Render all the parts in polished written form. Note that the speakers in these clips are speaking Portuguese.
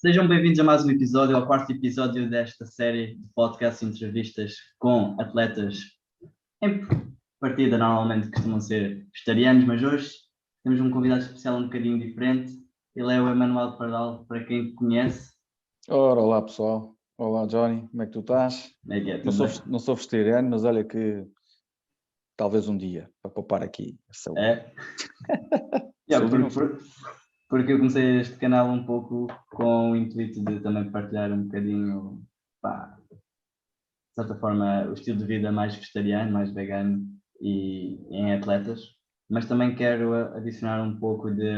Sejam bem-vindos a mais um episódio, ao quarto episódio desta série de podcast e entrevistas com atletas em partida, normalmente costumam ser vegetarianos, mas hoje temos um convidado especial um bocadinho diferente. Ele é o Emanuel Pardal, para quem conhece. Ora, olá pessoal, olá Johnny, como é que tu estás? Como é que é? Não sou vegetariano, mas olha que talvez um dia, para poupar aqui a saúde. É? Saúde não sou. Porque eu comecei este canal um pouco com o intuito de também partilhar um bocadinho, pá, de certa forma, o estilo de vida mais vegetariano, mais vegano e em atletas, mas também quero adicionar um pouco de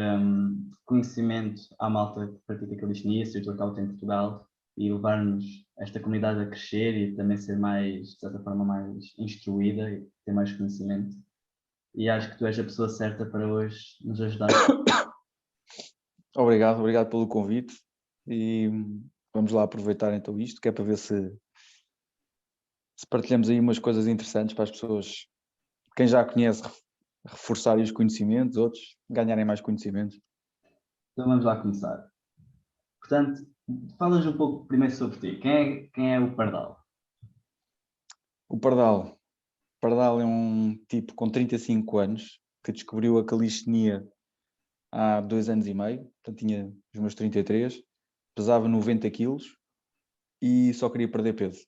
conhecimento à malta que pratica calistenia, Street Workout em Portugal, e levar-nos esta comunidade a crescer e também ser mais, de certa forma, mais instruída e ter mais conhecimento. E acho que tu és a pessoa certa para hoje nos ajudar. Obrigado pelo convite e vamos lá aproveitar então isto, que é para ver se partilhamos aí umas coisas interessantes para as pessoas, quem já conhece, reforçarem os conhecimentos, outros ganharem mais conhecimentos. Então vamos lá começar. Portanto, falas um pouco primeiro sobre ti. Quem é o Pardal? O Pardal é um tipo com 35 anos que descobriu a calistenia há 2 anos e meio, portanto tinha os meus 33, pesava 90 quilos e só queria perder peso.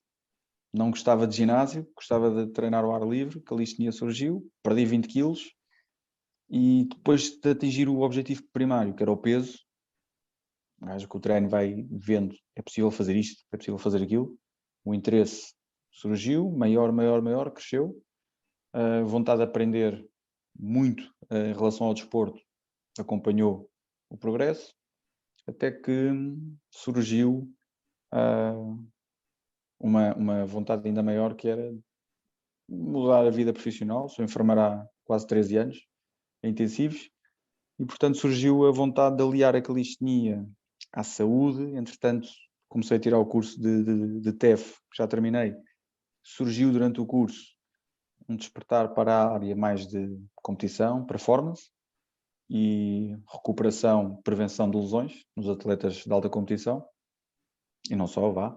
Não gostava de ginásio, gostava de treinar ao ar livre, calistenia surgiu, perdi 20 quilos e depois de atingir o objetivo primário, que era o peso, acho que o treino vai vendo, é possível fazer isto, é possível fazer aquilo, o interesse surgiu, maior, cresceu, a vontade de aprender muito em relação ao desporto acompanhou o progresso, até que surgiu uma vontade ainda maior, que era mudar a vida profissional. Sou enfermeiro há quase 13 anos, em intensivos, e portanto surgiu a vontade de aliar a calistenia à saúde. Entretanto, comecei a tirar o curso de TEF, que já terminei. Surgiu durante o curso um despertar para a área mais de competição, performance e recuperação, prevenção de lesões nos atletas de alta competição, e não só, vá.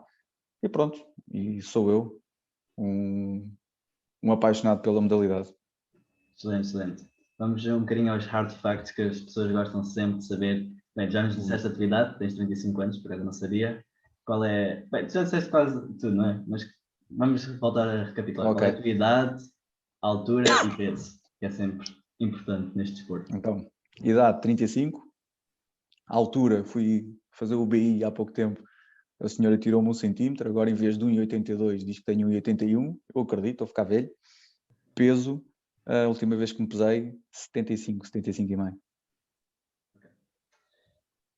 E pronto, e sou eu, um apaixonado pela modalidade. Excelente. Vamos um bocadinho aos hard facts que as pessoas gostam sempre de saber. Bem, já nos disseste a atividade, tens 35 anos, por acaso não sabia. Qual é. Bem, tu já disseste quase tudo, não é? Mas vamos voltar a recapitular. Ok. Qual é a atividade, altura e peso, que é sempre importante neste desporto. Então, idade 35, altura, fui fazer o BI há pouco tempo, a senhora tirou-me 1 centímetro, agora em vez de 1,82 diz que tenho 1,81, eu acredito, estou a ficar velho. Peso, a última vez que me pesei, 75,5.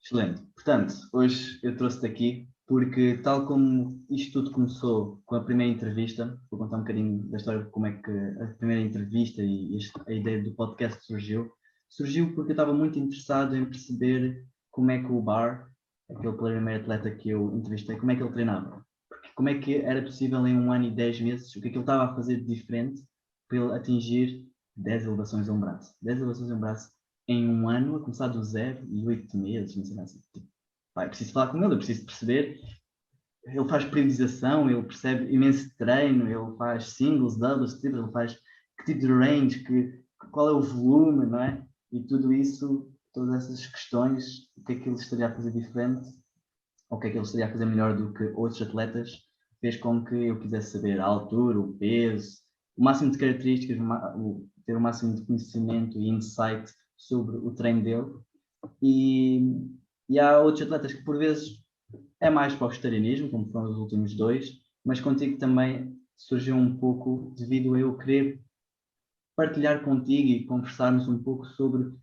Excelente. Portanto, hoje eu trouxe-te aqui porque, tal como isto tudo começou com a primeira entrevista, vou contar um bocadinho da história de como é que a primeira entrevista e a ideia do podcast surgiu. Surgiu porque eu estava muito interessado em perceber como é que o Bar, aquele primeiro atleta que eu entrevistei, como é que ele treinava. Porque como é que era possível em 1 ano e 10 meses, o que é que ele estava a fazer de diferente para ele atingir 10 elevações a um braço. 10 elevações a um braço em 1 ano, a começar do 0 e 8 meses, não sei assim. Tipo, pá, eu preciso falar com ele, eu preciso perceber. Ele faz periodização, ele percebe imenso treino, ele faz singles, doubles, triples, ele faz que tipo de range, qual é o volume, não é? E tudo isso, todas essas questões, o que é que ele estaria a fazer diferente, ou o que é que ele estaria a fazer melhor do que outros atletas, fez com que eu quisesse saber a altura, o peso, o máximo de características, ter o máximo de conhecimento e insight sobre o treino dele. E há outros atletas que por vezes é mais para o vegetarianismo, como foram os últimos 2, mas contigo também surgiu um pouco devido a eu querer partilhar contigo e conversarmos um pouco sobre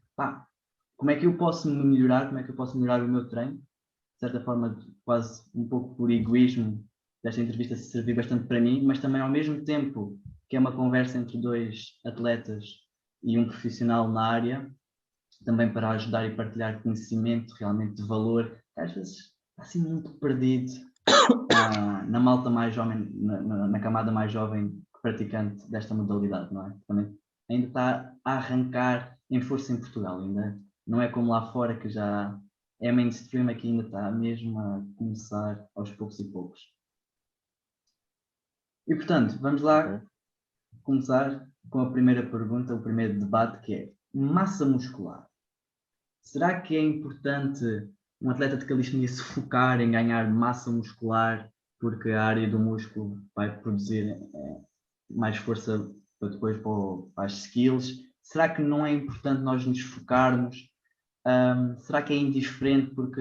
como é que eu posso melhorar, como é que eu posso melhorar o meu treino. De certa forma, quase um pouco por egoísmo, desta entrevista se servir bastante para mim, mas também ao mesmo tempo que é uma conversa entre 2 atletas e um profissional na área, também para ajudar e partilhar conhecimento realmente de valor, que às vezes está assim muito perdido na malta mais jovem, na camada mais jovem praticante desta modalidade, não é? Também ainda está a arrancar em força em Portugal, ainda não é como lá fora que já é mainstream, aqui ainda está mesmo a começar aos poucos e poucos. E portanto, vamos lá começar com a primeira pergunta, o primeiro debate, que é massa muscular. Será que é importante um atleta de calistenia se focar em ganhar massa muscular porque a área do músculo vai produzir mais força para depois para as skills? Será que não é importante nós nos focarmos? Será que é indiferente porque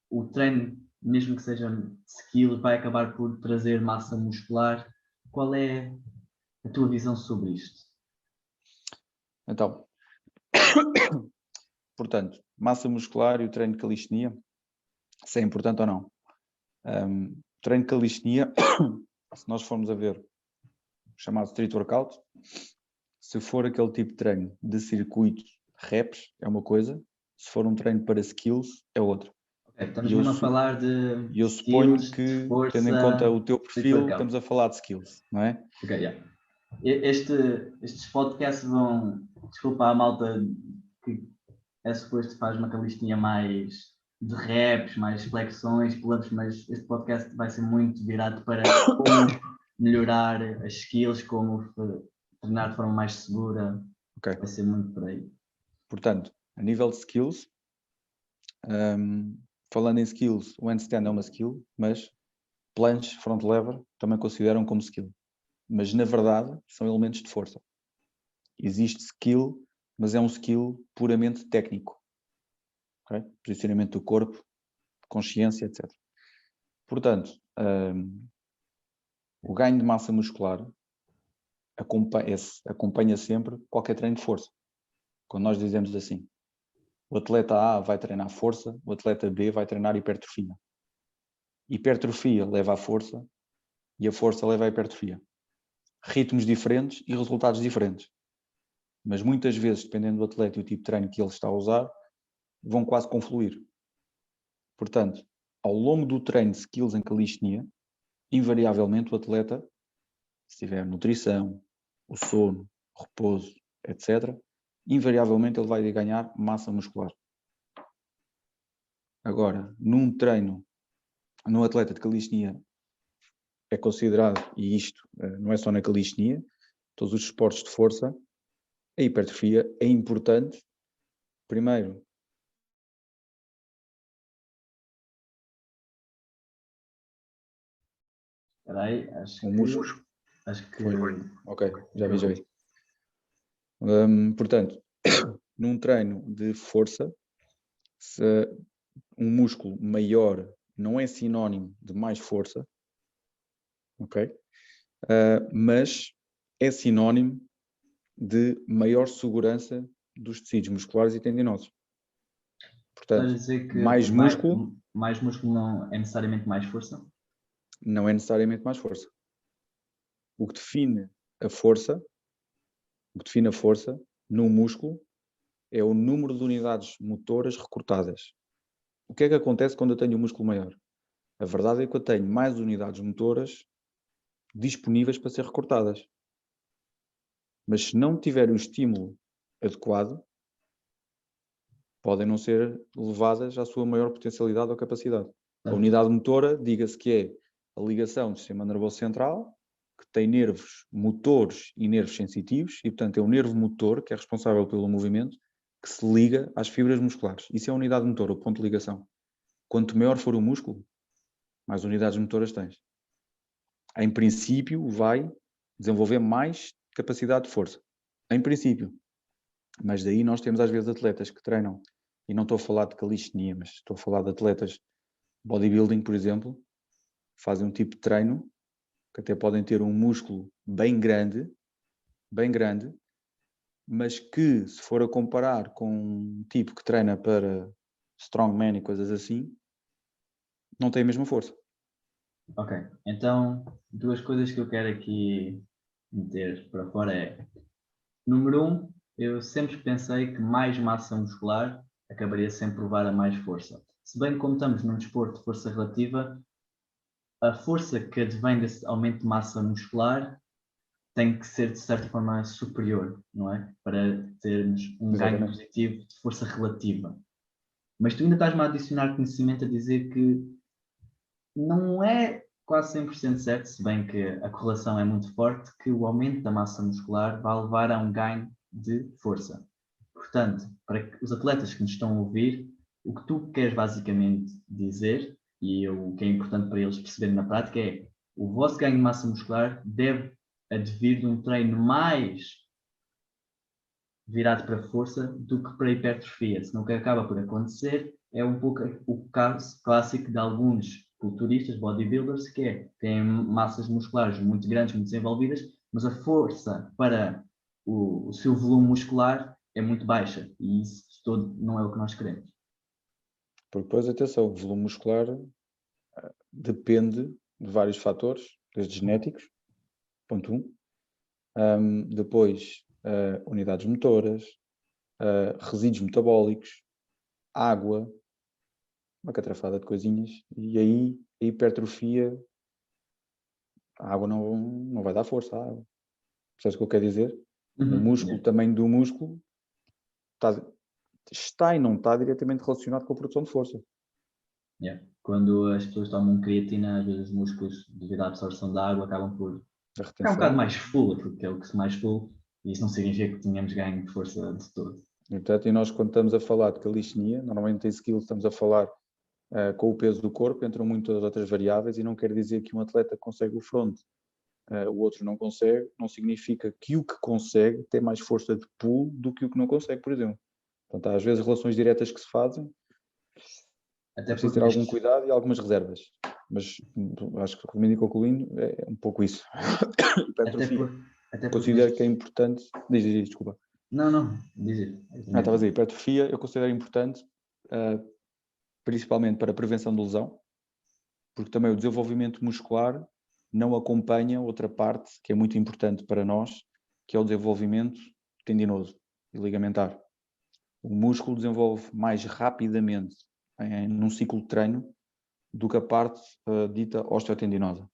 o treino, mesmo que seja de skills, vai acabar por trazer massa muscular? Qual é a tua visão sobre isto? Então, portanto, massa muscular e o treino de calistenia, se é importante ou não. Treino de calistenia, se nós formos a ver o chamado street workout, se for aquele tipo de treino de circuitos, reps, é uma coisa, se for um treino para skills, é outra. Okay, estamos mesmo a falar de eu suponho skills, que, de força, tendo em conta o teu perfil, estamos a falar de skills, não é? Ok, yeah. Estes podcasts vão, desculpa a malta que é suposto faz uma calistenia mais de reps, mais flexões, pull-ups, mas este podcast vai ser muito virado para como melhorar as skills, como treinar de forma mais segura. Okay. Vai ser muito por aí. Portanto, a nível de skills, falando em skills, o handstand é uma skill, mas planche, front lever, também consideram como skill. Mas, na verdade, são elementos de força. Existe skill, mas é um skill puramente técnico. Okay? Posicionamento do corpo, consciência, etc. Portanto, o ganho de massa muscular acompanha sempre qualquer treino de força. Quando nós dizemos assim, o atleta A vai treinar força, o atleta B vai treinar hipertrofia. Hipertrofia leva à força e a força leva à hipertrofia. Ritmos diferentes e resultados diferentes. Mas muitas vezes, dependendo do atleta e o tipo de treino que ele está a usar, vão quase confluir. Portanto, ao longo do treino de skills em calistenia, invariavelmente o atleta, se tiver nutrição, o sono, o repouso, etc., invariavelmente ele vai ganhar massa muscular. Agora, num treino, num atleta de calistenia, é considerado, e isto não é só na calistenia, todos os esportes de força, a hipertrofia é importante, primeiro, Espera aí, acho que... Foi. Ok, já vi. Portanto, num treino de força, se um músculo maior não é sinónimo de mais força, ok? Mas é sinónimo de maior segurança dos tecidos musculares e tendinosos. Portanto, dizer que mais músculo não é necessariamente mais força? Não é necessariamente mais força. O que define a força no músculo é o número de unidades motoras recrutadas. O que é que acontece quando eu tenho um músculo maior? A verdade é que eu tenho mais unidades motoras disponíveis para ser recrutadas. Mas se não tiver o estímulo adequado, podem não ser levadas à sua maior potencialidade ou capacidade. A unidade motora, diga-se que é a ligação do sistema nervoso central, que tem nervos motores e nervos sensitivos, e portanto é o nervo motor, que é responsável pelo movimento, que se liga às fibras musculares. Isso é a unidade motora, o ponto de ligação. Quanto maior for o músculo, mais unidades motoras tens. Em princípio, vai desenvolver mais capacidade de força. Em princípio. Mas daí nós temos às vezes atletas que treinam, e não estou a falar de calistenia, mas estou a falar de atletas bodybuilding, por exemplo, fazem um tipo de treino que até podem ter um músculo bem grande, mas que, se for a comparar com um tipo que treina para strongman e coisas assim, não tem a mesma força. Ok, então duas coisas que eu quero aqui meter para fora é, número 1, eu sempre pensei que mais massa muscular acabaria sempre por levar a mais força. Se bem como estamos num desporto de força relativa, a força que advém desse aumento de massa muscular tem que ser de certa forma superior, não é? Para termos um ganho positivo de força relativa. Mas tu ainda estás-me a adicionar conhecimento a dizer que não é quase 100% certo, se bem que a correlação é muito forte, que o aumento da massa muscular vai levar a um ganho de força. Portanto, para os atletas que nos estão a ouvir, o que tu queres basicamente dizer, e o que é importante para eles perceberem na prática, é o vosso ganho de massa muscular deve advir de um treino mais virado para força do que para hipertrofia. Senão o que acaba por acontecer é um pouco o caso clássico de alguns culturistas, bodybuilders, que é, têm massas musculares muito grandes, muito desenvolvidas, mas a força para o seu volume muscular é muito baixa e isso de todo não é o que nós queremos. Porque depois, atenção, o volume muscular depende de vários fatores, desde genéticos, ponto 1, depois unidades motoras, resíduos metabólicos, água, uma catrafada de coisinhas, e aí a hipertrofia, a água não vai dar força à água. Percebes o que eu quero dizer? O músculo, o tamanho do músculo está e não está diretamente relacionado com a produção de força. Quando as pessoas tomam creatina, às vezes os músculos, devido à absorção da água, acabam por ficar um bocado mais full, porque é o que se mais full, e isso não significa que tenhamos ganho de força de todo. E, portanto, nós quando estamos a falar de calistenia, normalmente em skills estamos a falar com o peso do corpo, entram muitas outras variáveis e não quer dizer que um atleta consegue o front, o outro não consegue, não significa que o que consegue tem mais força de pull do que o que não consegue, por exemplo. Portanto, há às vezes relações diretas que se fazem, é preciso ter algum cuidado e algumas reservas. Mas acho que resumindo e concluindo, é um pouco isso. Hipertrofia. Considero que é importante. Diz, desculpa. Não, diz. Estavas aí. Hipertrofia eu considero importante, principalmente para a prevenção de lesão, porque também o desenvolvimento muscular não acompanha outra parte que é muito importante para nós, que é o desenvolvimento tendinoso e ligamentar. O músculo desenvolve mais rapidamente num ciclo de treino do que a parte dita osteotendinosa.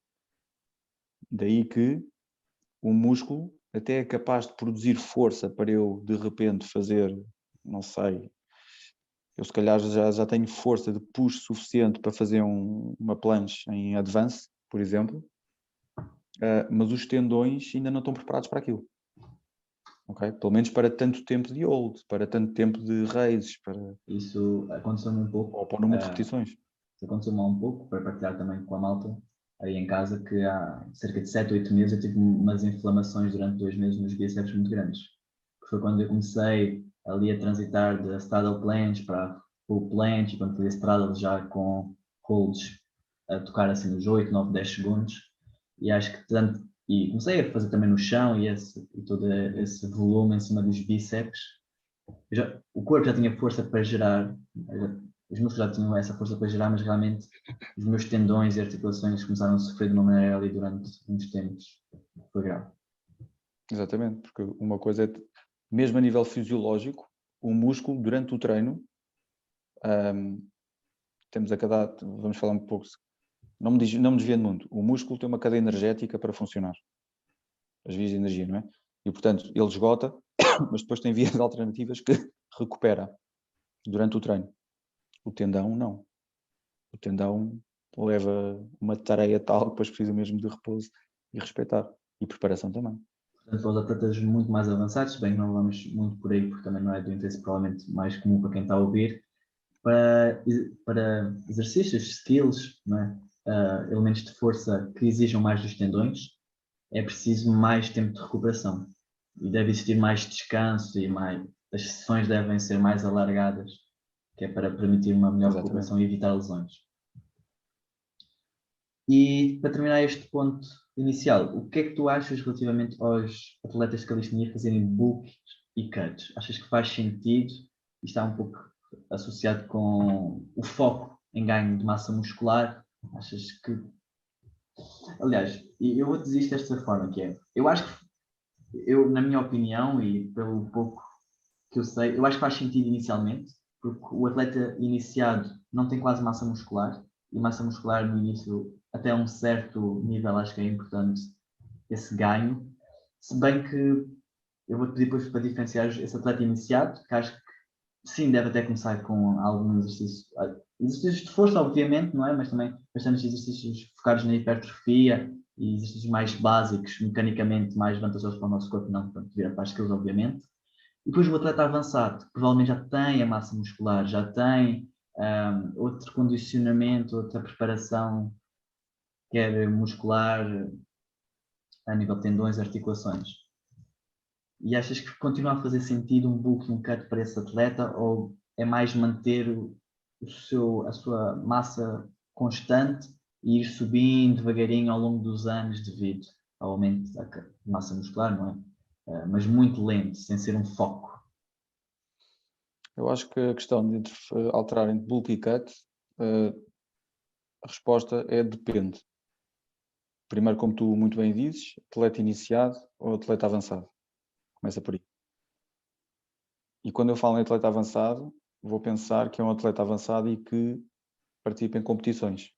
Daí que o músculo até é capaz de produzir força para eu, de repente, fazer, não sei, eu se calhar já tenho força de push suficiente para fazer uma planche em advance, por exemplo, mas os tendões ainda não estão preparados para aquilo. Okay? Pelo menos para tanto tempo de hold, para tanto tempo de raises. Isso aconteceu-me um pouco. Ou para o número de repetições. Isso aconteceu-me um pouco, para partilhar também com a malta, aí em casa, que há cerca de 7 ou 8 meses eu tive umas inflamações durante 2 meses nos bíceps muito grandes. Que foi quando eu comecei ali a transitar da straddle planche para full planche, e quando fazia straddle já com holds a tocar assim nos 8, 9, 10 segundos. E acho que tanto. E comecei a fazer também no chão e todo esse volume em cima dos bíceps. O corpo já tinha força para gerar, os músculos já tinham essa força para gerar, mas realmente os meus tendões e articulações começaram a sofrer de uma maneira ali durante uns tempos. Foi grave. Exatamente, porque uma coisa é, mesmo a nível fisiológico, o músculo durante o treino, temos a cada, vamos falar um pouco, não me desviando muito, o músculo tem uma cadeia energética para funcionar, as vias de energia, não é? E portanto ele esgota, mas depois tem vias alternativas que recupera durante o treino. O tendão não. O tendão leva uma tarefa tal que depois precisa mesmo de repouso e respeitar. E preparação também. Portanto, para os atletas muito mais avançados, bem que não vamos muito por aí, porque também não é do interesse provavelmente mais comum para quem está a ouvir, para exercícios, skills, não é? Elementos de força que exijam mais dos tendões, é preciso mais tempo de recuperação. E deve existir mais descanso e as sessões devem ser mais alargadas, que é para permitir uma melhor recuperação e evitar lesões. E para terminar este ponto inicial, o que é que tu achas relativamente aos atletas de calistenia fazerem bulks e cuts? Achas que faz sentido e está um pouco associado com o foco em ganho de massa muscular? Achas que... Aliás, eu vou dizer isto desta forma, que é, eu acho que, na minha opinião e pelo pouco que eu sei, eu acho que faz sentido inicialmente, porque o atleta iniciado não tem quase massa muscular, e massa muscular no início, até um certo nível, acho que é importante esse ganho, se bem que eu vou-te pedir depois para diferenciar esse atleta iniciado, que acho que sim, deve até começar com algum exercício. Exercícios de força, obviamente, não é? Mas também bastante exercícios focados na hipertrofia e exercícios mais básicos, mecanicamente mais vantajosos para o nosso corpo, não para virar para as skills, obviamente. E depois o atleta avançado, que provavelmente já tem a massa muscular, já tem outro condicionamento, outra preparação, quer muscular, a nível de tendões, articulações. E achas que continua a fazer sentido um bulk e um cut para esse atleta ou é mais manter a sua massa constante e ir subindo devagarinho ao longo dos anos devido ao aumento da massa muscular, não é? Mas muito lento, sem ser um foco. Eu acho que a questão de alterar entre bulk e cut, a resposta é depende. Primeiro, como tu muito bem dizes, atleta iniciado ou atleta avançado. Começa por aí. E quando eu falo em atleta avançado, vou pensar que é um atleta avançado e que participa em competições.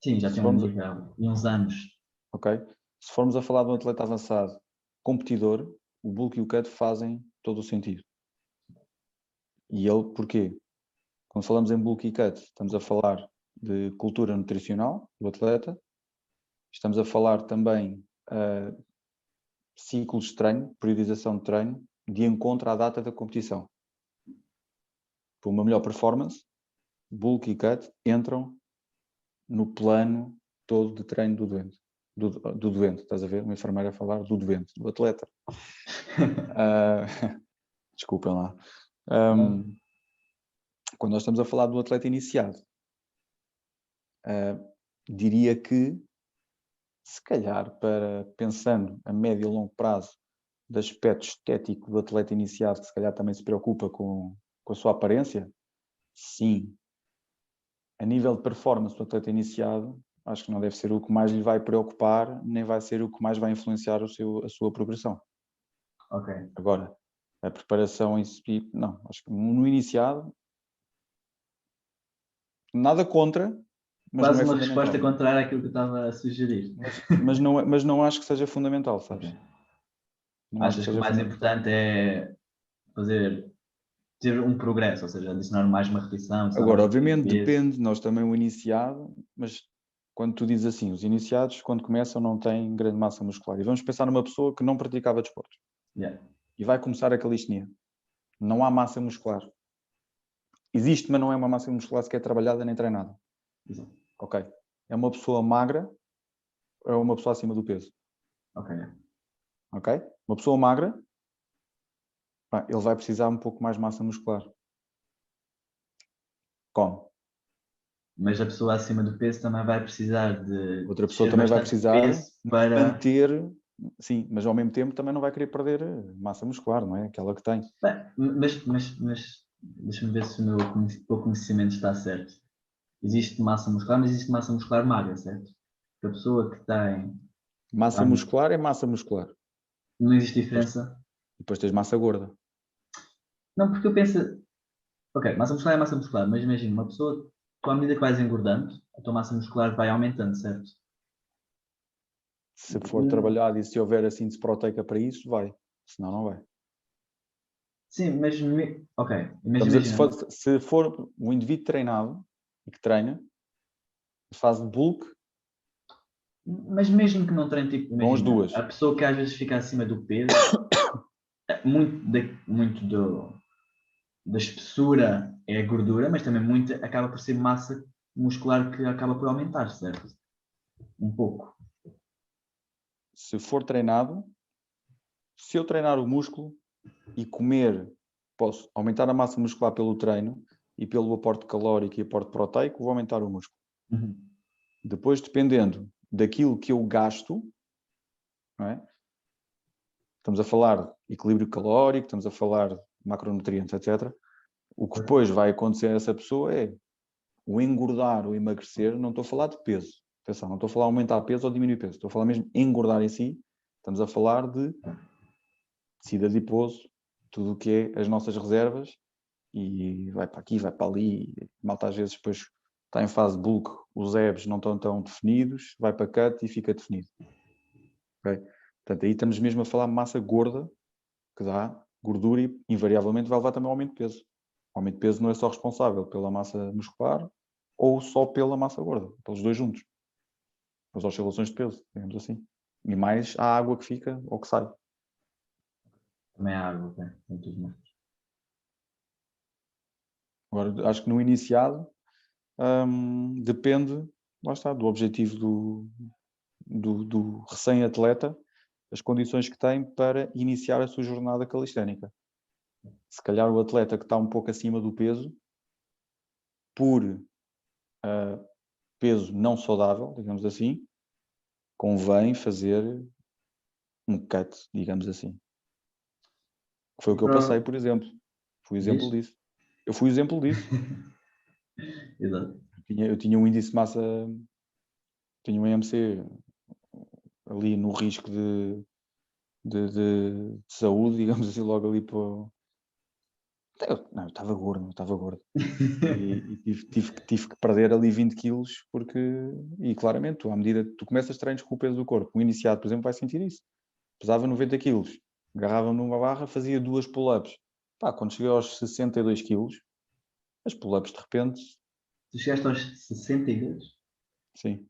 Sim, já Se tem um formos, nível e uns anos. ok? Se formos a falar de um atleta avançado competidor, o bulk e o cut fazem todo o sentido. E ele, porquê? Quando falamos em bulk e cut, estamos a falar de cultura nutricional do atleta, estamos a falar também ciclos de treino, periodização de treino, de encontro à data da competição. Para uma melhor performance, bulk e cut entram no plano todo de treino do doente. Do doente, estás a ver? Uma enfermeira a falar do doente, do atleta. Desculpem lá. Quando nós estamos a falar do atleta iniciado, diria que, se calhar, pensando a médio e longo prazo, de aspecto estético do atleta iniciado, que se calhar também se preocupa com a sua aparência, sim. A nível de performance do atleta iniciado, acho que não deve ser o que mais lhe vai preocupar, nem vai ser o que mais vai influenciar a sua progressão. Ok. Agora, a preparação em si, não. Acho que no iniciado, nada contra, mas não Quase é uma resposta fundamental. contrária àquilo que eu estava a sugerir. Mas não acho que seja fundamental, sabes? Ok. Não acho que Achas que o seja mais fundamental. importante é ter um progresso, ou seja, adicionar mais uma repetição, adicionar Agora, mais um bocadinho de obviamente, peso. depende. Nós também o iniciado, mas quando tu dizes assim, os iniciados, quando começam, não têm grande massa muscular. E vamos pensar numa pessoa que não praticava desporto. Yeah. E vai começar a calistenia. Não há massa muscular. Existe, mas não é uma massa muscular sequer trabalhada nem treinada. Exato. Ok. É uma pessoa magra ou é uma pessoa acima do peso? Ok. Ok? Uma pessoa magra, ele vai precisar um pouco mais de massa muscular. Como? Mas a pessoa acima do peso também vai precisar de Outra pessoa descer também vai bastante precisar peso para. manter, sim, mas ao mesmo tempo também não vai querer perder massa muscular, não é? Aquela que tem. Bem, mas deixa-me ver se o meu conhecimento está certo. Existe massa muscular, mas existe massa muscular magra, certo? Porque a pessoa que tem. Massa muscular é massa muscular. Não existe Depois, diferença. depois tens massa gorda. Não, porque eu penso. Ok, massa muscular é massa muscular, mas imagina, uma pessoa, tu à medida que vais engordando, a tua massa muscular vai aumentando, certo? Se for trabalhado e se houver a síntese proteica para isso, vai. Senão não vai. Sim, mas. Ok, mas Estamos imagina. se for um indivíduo treinado e que treina, faz de bulk, Mas mesmo que não treine, tipo, vão as imagina, duas. a pessoa que às vezes fica acima do peso, muito da espessura é a gordura, mas também muito acaba por ser massa muscular que acaba por aumentar, certo? Um pouco. Se for treinado, se eu treinar o músculo e comer, posso aumentar a massa muscular pelo treino e pelo aporte calórico e aporte proteico, vou aumentar o músculo. Uhum. Depois, dependendo daquilo que eu gasto, não é? Estamos a falar de equilíbrio calórico, estamos a falar de macronutrientes, etc. O que depois vai acontecer a essa pessoa é o engordar ou emagrecer, não estou a falar de peso. Atenção, não estou a falar de aumentar peso ou diminuir peso. Estou a falar mesmo de engordar em si. Estamos a falar de tecido adiposo, tudo o que é as nossas reservas e vai para aqui, vai para ali. Malta às vezes depois está em fase de bulk, os abs não estão tão definidos, vai para cut e fica definido. Okay? Portanto, aí estamos mesmo a falar de massa gorda que dá gordura e invariavelmente vai levar também ao aumento de peso. O aumento de peso não é só responsável pela massa muscular ou só pela massa gorda, pelos dois juntos. As oscilações de peso, digamos assim. E mais a água que fica ou que sai. Também há água, ok? Tem tudo mais. Agora, acho que no iniciado depende, lá está, do objetivo do recém-atleta, as condições que tem para iniciar a sua jornada calisténica. Se calhar o atleta que está um pouco acima do peso, por peso não saudável, digamos assim, convém fazer um cut, digamos assim. Foi o que eu passei, por exemplo. Fui exemplo Diz? disso. Eu fui exemplo disso. Exato. Eu tinha um índice de massa, tinha um IMC ali no risco de saúde, digamos assim, logo ali para. Não, eu estava gordo, estava gordo. E tive que perder ali 20 quilos, porque, e claramente, tu, à medida que tu começas treinos com o peso do corpo, o iniciado, por exemplo, vai sentir isso. Pesava 90 quilos, agarrava-me numa barra, fazia 2 pull-ups. Pá, quando cheguei aos 62 quilos, as pull-ups de repente, Tu chegaste aos 62? sim.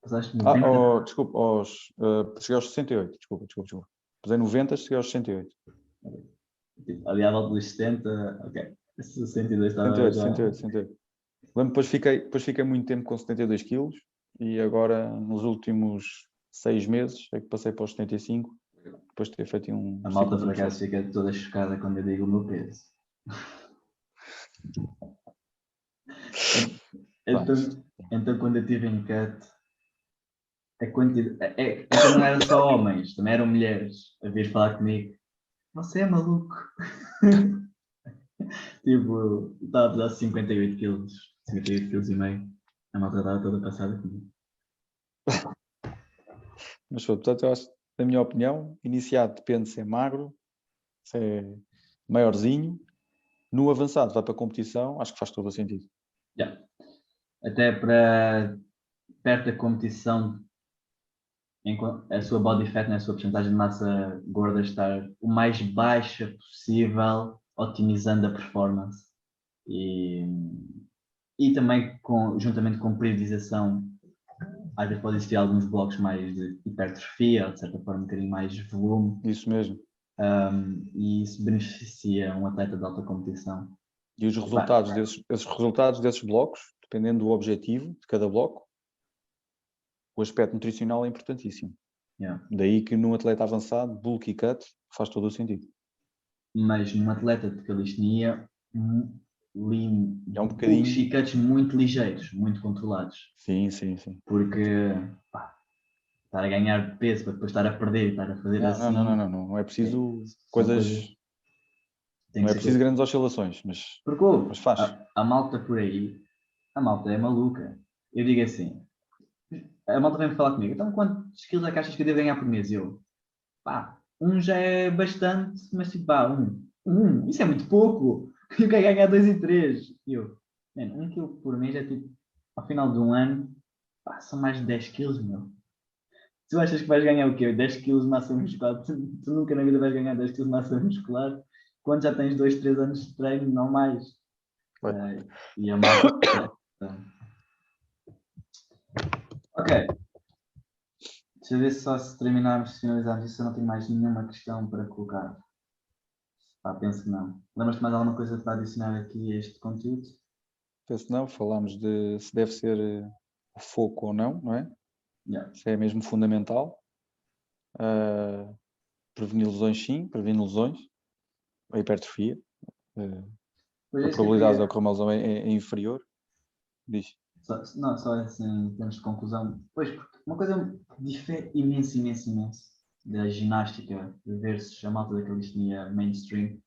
Pesaste 90? Desculpa, cheguei aos 68, desculpa. Pesei 90, cheguei aos 68. Tipo, ali à volta dos 70, ok. 62 estava 68, já. 68, 68. Lembro, depois fiquei muito tempo com 72 quilos e agora, nos últimos 6 meses, é que passei para os 75, depois de ter feito um A malta por ciclozinho acaso forte. fica toda chocada quando eu digo o meu peso. Então quando eu estive em cut, a quantidade. Então não eram só homens, também eram mulheres a vir falar comigo. Você é maluco? Tipo, estava a pesar 58 quilos, 58 quilos e meio. A malta estava toda passada comigo. Mas, portanto, eu acho, na minha opinião, iniciado depende de ser magro, ser maiorzinho. No avançado, vai para a competição, acho que faz todo o sentido. Yeah. Até para perto da competição, a sua body fat, né, a sua porcentagem de massa gorda estar o mais baixa possível, otimizando a performance. E também juntamente com periodização, às vezes pode existir alguns blocos mais de hipertrofia, ou de certa forma um bocadinho mais de volume, Isso mesmo. e isso beneficia um atleta de alta competição. E os resultados esses resultados desses blocos, dependendo do objetivo de cada bloco, o aspecto nutricional é importantíssimo. Yeah. Daí que num atleta avançado, bulk e cut faz todo o sentido. Mas num atleta de calistenia, É um bocadinho. bulks e cuts muito ligeiros, muito controlados. Sim. Porque estar a ganhar peso para depois estar a perder e estar a fazer assim. Não é preciso coisas. Não é preciso grandes oscilações, mas faz. A malta por aí, a malta é maluca. Eu digo assim, a malta vem falar comigo, então quantos quilos é que achas que eu devo ganhar por mês? Eu, um já é bastante, mas tipo, isso é muito pouco. Eu quero ganhar 2 e 3. E eu, 1 quilo por mês é tipo, ao final de um ano, são mais de 10 quilos, meu. Tu achas que vais ganhar o quê? 10 quilos de massa muscular? Tu nunca na vida vais ganhar 10 quilos de massa muscular quando já tens 2, 3 anos de treino, não mais. E a malta. Ok. Deixa eu ver só se terminarmos, finalizarmos isso. Eu não tenho mais nenhuma questão para colocar. Penso que não. Lembras-te mais alguma coisa para adicionar aqui a este conteúdo? Penso não, falámos de se deve ser o foco ou não é? Yeah. Isso é mesmo fundamental. Prevenir lesões, sim, prevenir lesões. A hipertrofia. A probabilidade de ocorrer uma lesão é inferior. Diz. Só assim, em termos de conclusão. Pois, porque uma coisa que difere imenso da ginástica versus a malta da calistenia mainstream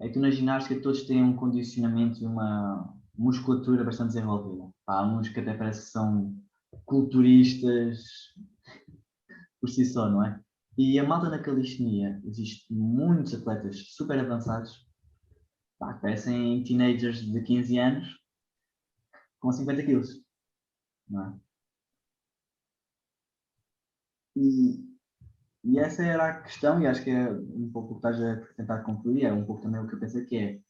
é que na ginástica todos têm um condicionamento e uma musculatura bastante desenvolvida. Há uns que até parece que são culturistas por si só, não é? E a malta na calistenia, existem muitos atletas super avançados, parecem teenagers de 15 anos com 50 quilos, não é? E essa era a questão, e acho que é um pouco o que estás a tentar concluir, é um pouco também o que eu pensei que é,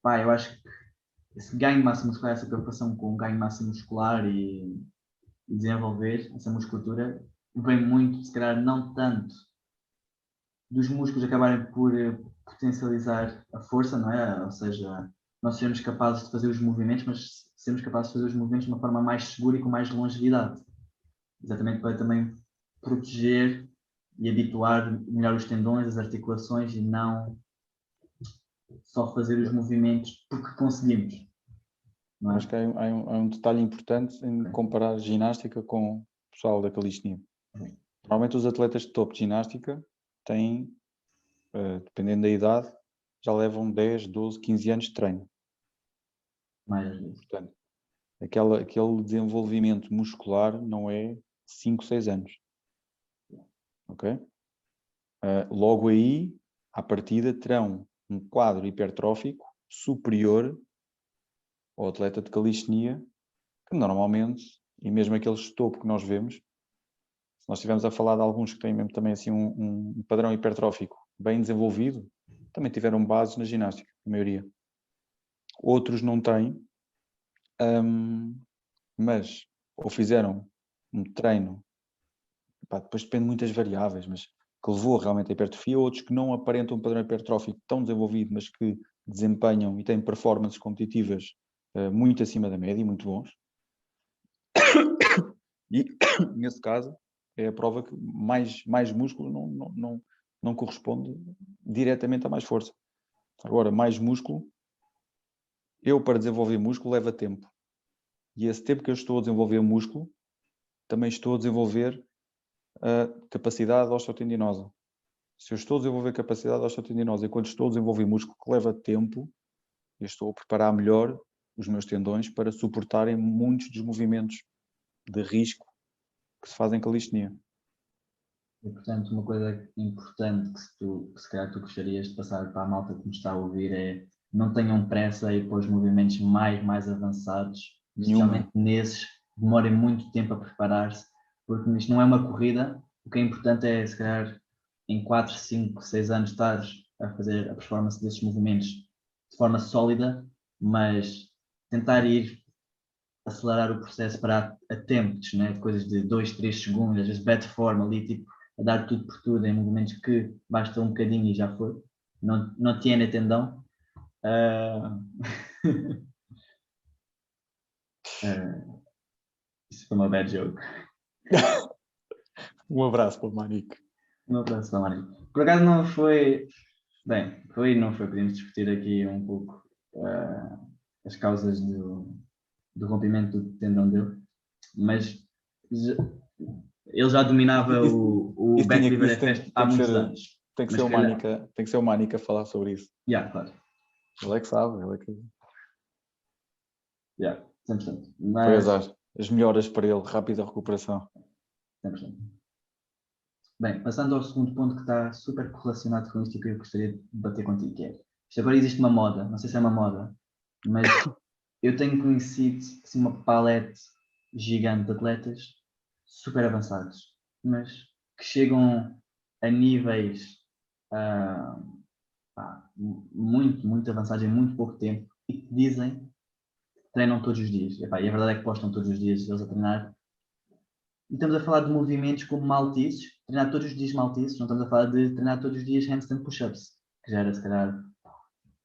pá, eu acho que esse ganho de massa muscular, essa preocupação com o ganho de massa muscular e desenvolver essa musculatura, vem muito, se calhar não tanto dos músculos acabarem por potencializar a força, não é? Ou seja, nós sermos capazes de fazer os movimentos, mas sermos capazes de fazer os movimentos de uma forma mais segura e com mais longevidade. Exatamente para também proteger e habituar melhor os tendões, as articulações e não só fazer os movimentos porque conseguimos, não Acho é? que há um detalhe importante em comparar ginástica com o pessoal da calistenia. Normalmente os atletas de topo de ginástica têm, dependendo da idade, já levam 10, 12, 15 anos de treino. Mais às vezes. Portanto, aquele desenvolvimento muscular não é 5, 6 anos. Ok? Logo aí, à partida, terão um quadro hipertrófico superior ao atleta de calistenia, que normalmente, e mesmo aqueles de topo que nós vemos, se nós estivermos a falar de alguns que têm mesmo também assim um padrão hipertrófico bem desenvolvido, também tiveram bases na ginástica, a maioria. Outros não têm, mas ou fizeram um treino, pá, depois depende de muitas variáveis, mas que levou realmente à hipertrofia, outros que não aparentam um padrão hipertrófico tão desenvolvido, mas que desempenham e têm performances competitivas muito acima da média e muito bons. E, nesse caso, é a prova que mais músculo não corresponde diretamente a mais força. Agora, mais músculo, eu para desenvolver músculo leva tempo. E esse tempo que eu estou a desenvolver músculo, também estou a desenvolver a capacidade osteotendinosa. Se eu estou a desenvolver capacidade osteotendinosa e quando estou a desenvolver músculo que leva tempo, eu estou a preparar melhor os meus tendões para suportarem muitos dos movimentos de risco que se fazem em calistenia. E, portanto, uma coisa importante que se calhar tu gostarias de passar para a malta que nos está a ouvir é não tenham pressa aí para os movimentos mais avançados, especialmente Nenhuma. nesses, demorem muito tempo a preparar-se, porque isto não é uma corrida, o que é importante é, se calhar, em 4, 5, 6 anos estar a fazer a performance desses movimentos de forma sólida, mas tentar ir acelerar o processo para a tempos, né? Coisas de 2, 3 segundos, às vezes bad form ali, tipo, a dar tudo por tudo em movimentos que basta um bocadinho e já foi. Não tiene tendão. Uh... Isso foi uma bad joke. Um abraço para o Manique. Um abraço para Mário. Por acaso não foi. Bem, foi e não foi. Podemos discutir aqui um pouco as causas do rompimento do tendão dele, mas ele já dominava o back liver FS há tem que muitos ser, anos. tem que Mas ser se calhar. tem que ser o Manique a falar sobre isso. Yeah, claro. Ele é que sabe, ele é que Yeah, 100%. foi Mas, azar. As melhoras para ele, rápida recuperação. 100%. Bem, passando ao segundo ponto que está super correlacionado com isto e que eu gostaria de bater contigo, que é, isto agora existe uma moda, não sei se é uma moda, mas eu tenho conhecido assim, uma palete gigante de atletas super avançados, mas que chegam a níveis muito avançados em muito pouco tempo e que dizem que treinam todos os dias. E a verdade é que postam todos os dias eles a treinar. E estamos a falar de movimentos como maltices, treinar todos os dias maltices, não estamos a falar de treinar todos os dias handstand push-ups, que já era se calhar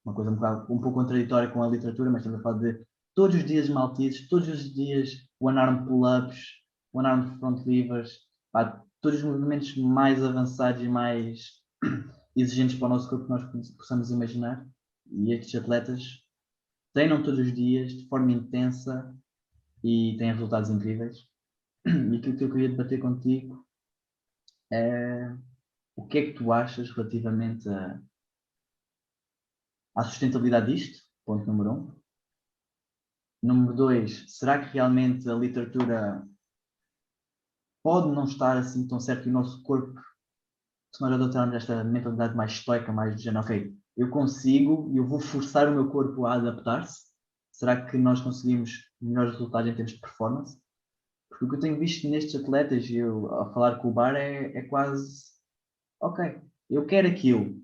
uma coisa um pouco contraditória com a literatura, mas estamos a falar de todos os dias maltices, todos os dias one arm pull-ups, one arm front levers, pá, todos os movimentos mais avançados e mais exigentes para o nosso corpo que nós possamos imaginar. E estes atletas treinam todos os dias de forma intensa e têm resultados incríveis. E aquilo que eu queria debater contigo é o que é que tu achas relativamente à sustentabilidade disto? Ponto número um. Número dois, será que realmente a literatura pode não estar assim tão certo e o nosso corpo, se nós adotarmos esta mentalidade mais estoica, mais do género, ok, eu consigo e eu vou forçar o meu corpo a adaptar-se? Será que nós conseguimos melhores resultados em termos de performance? Porque o que eu tenho visto nestes atletas, eu a falar com o Bar, é quase ok, eu quero aquilo.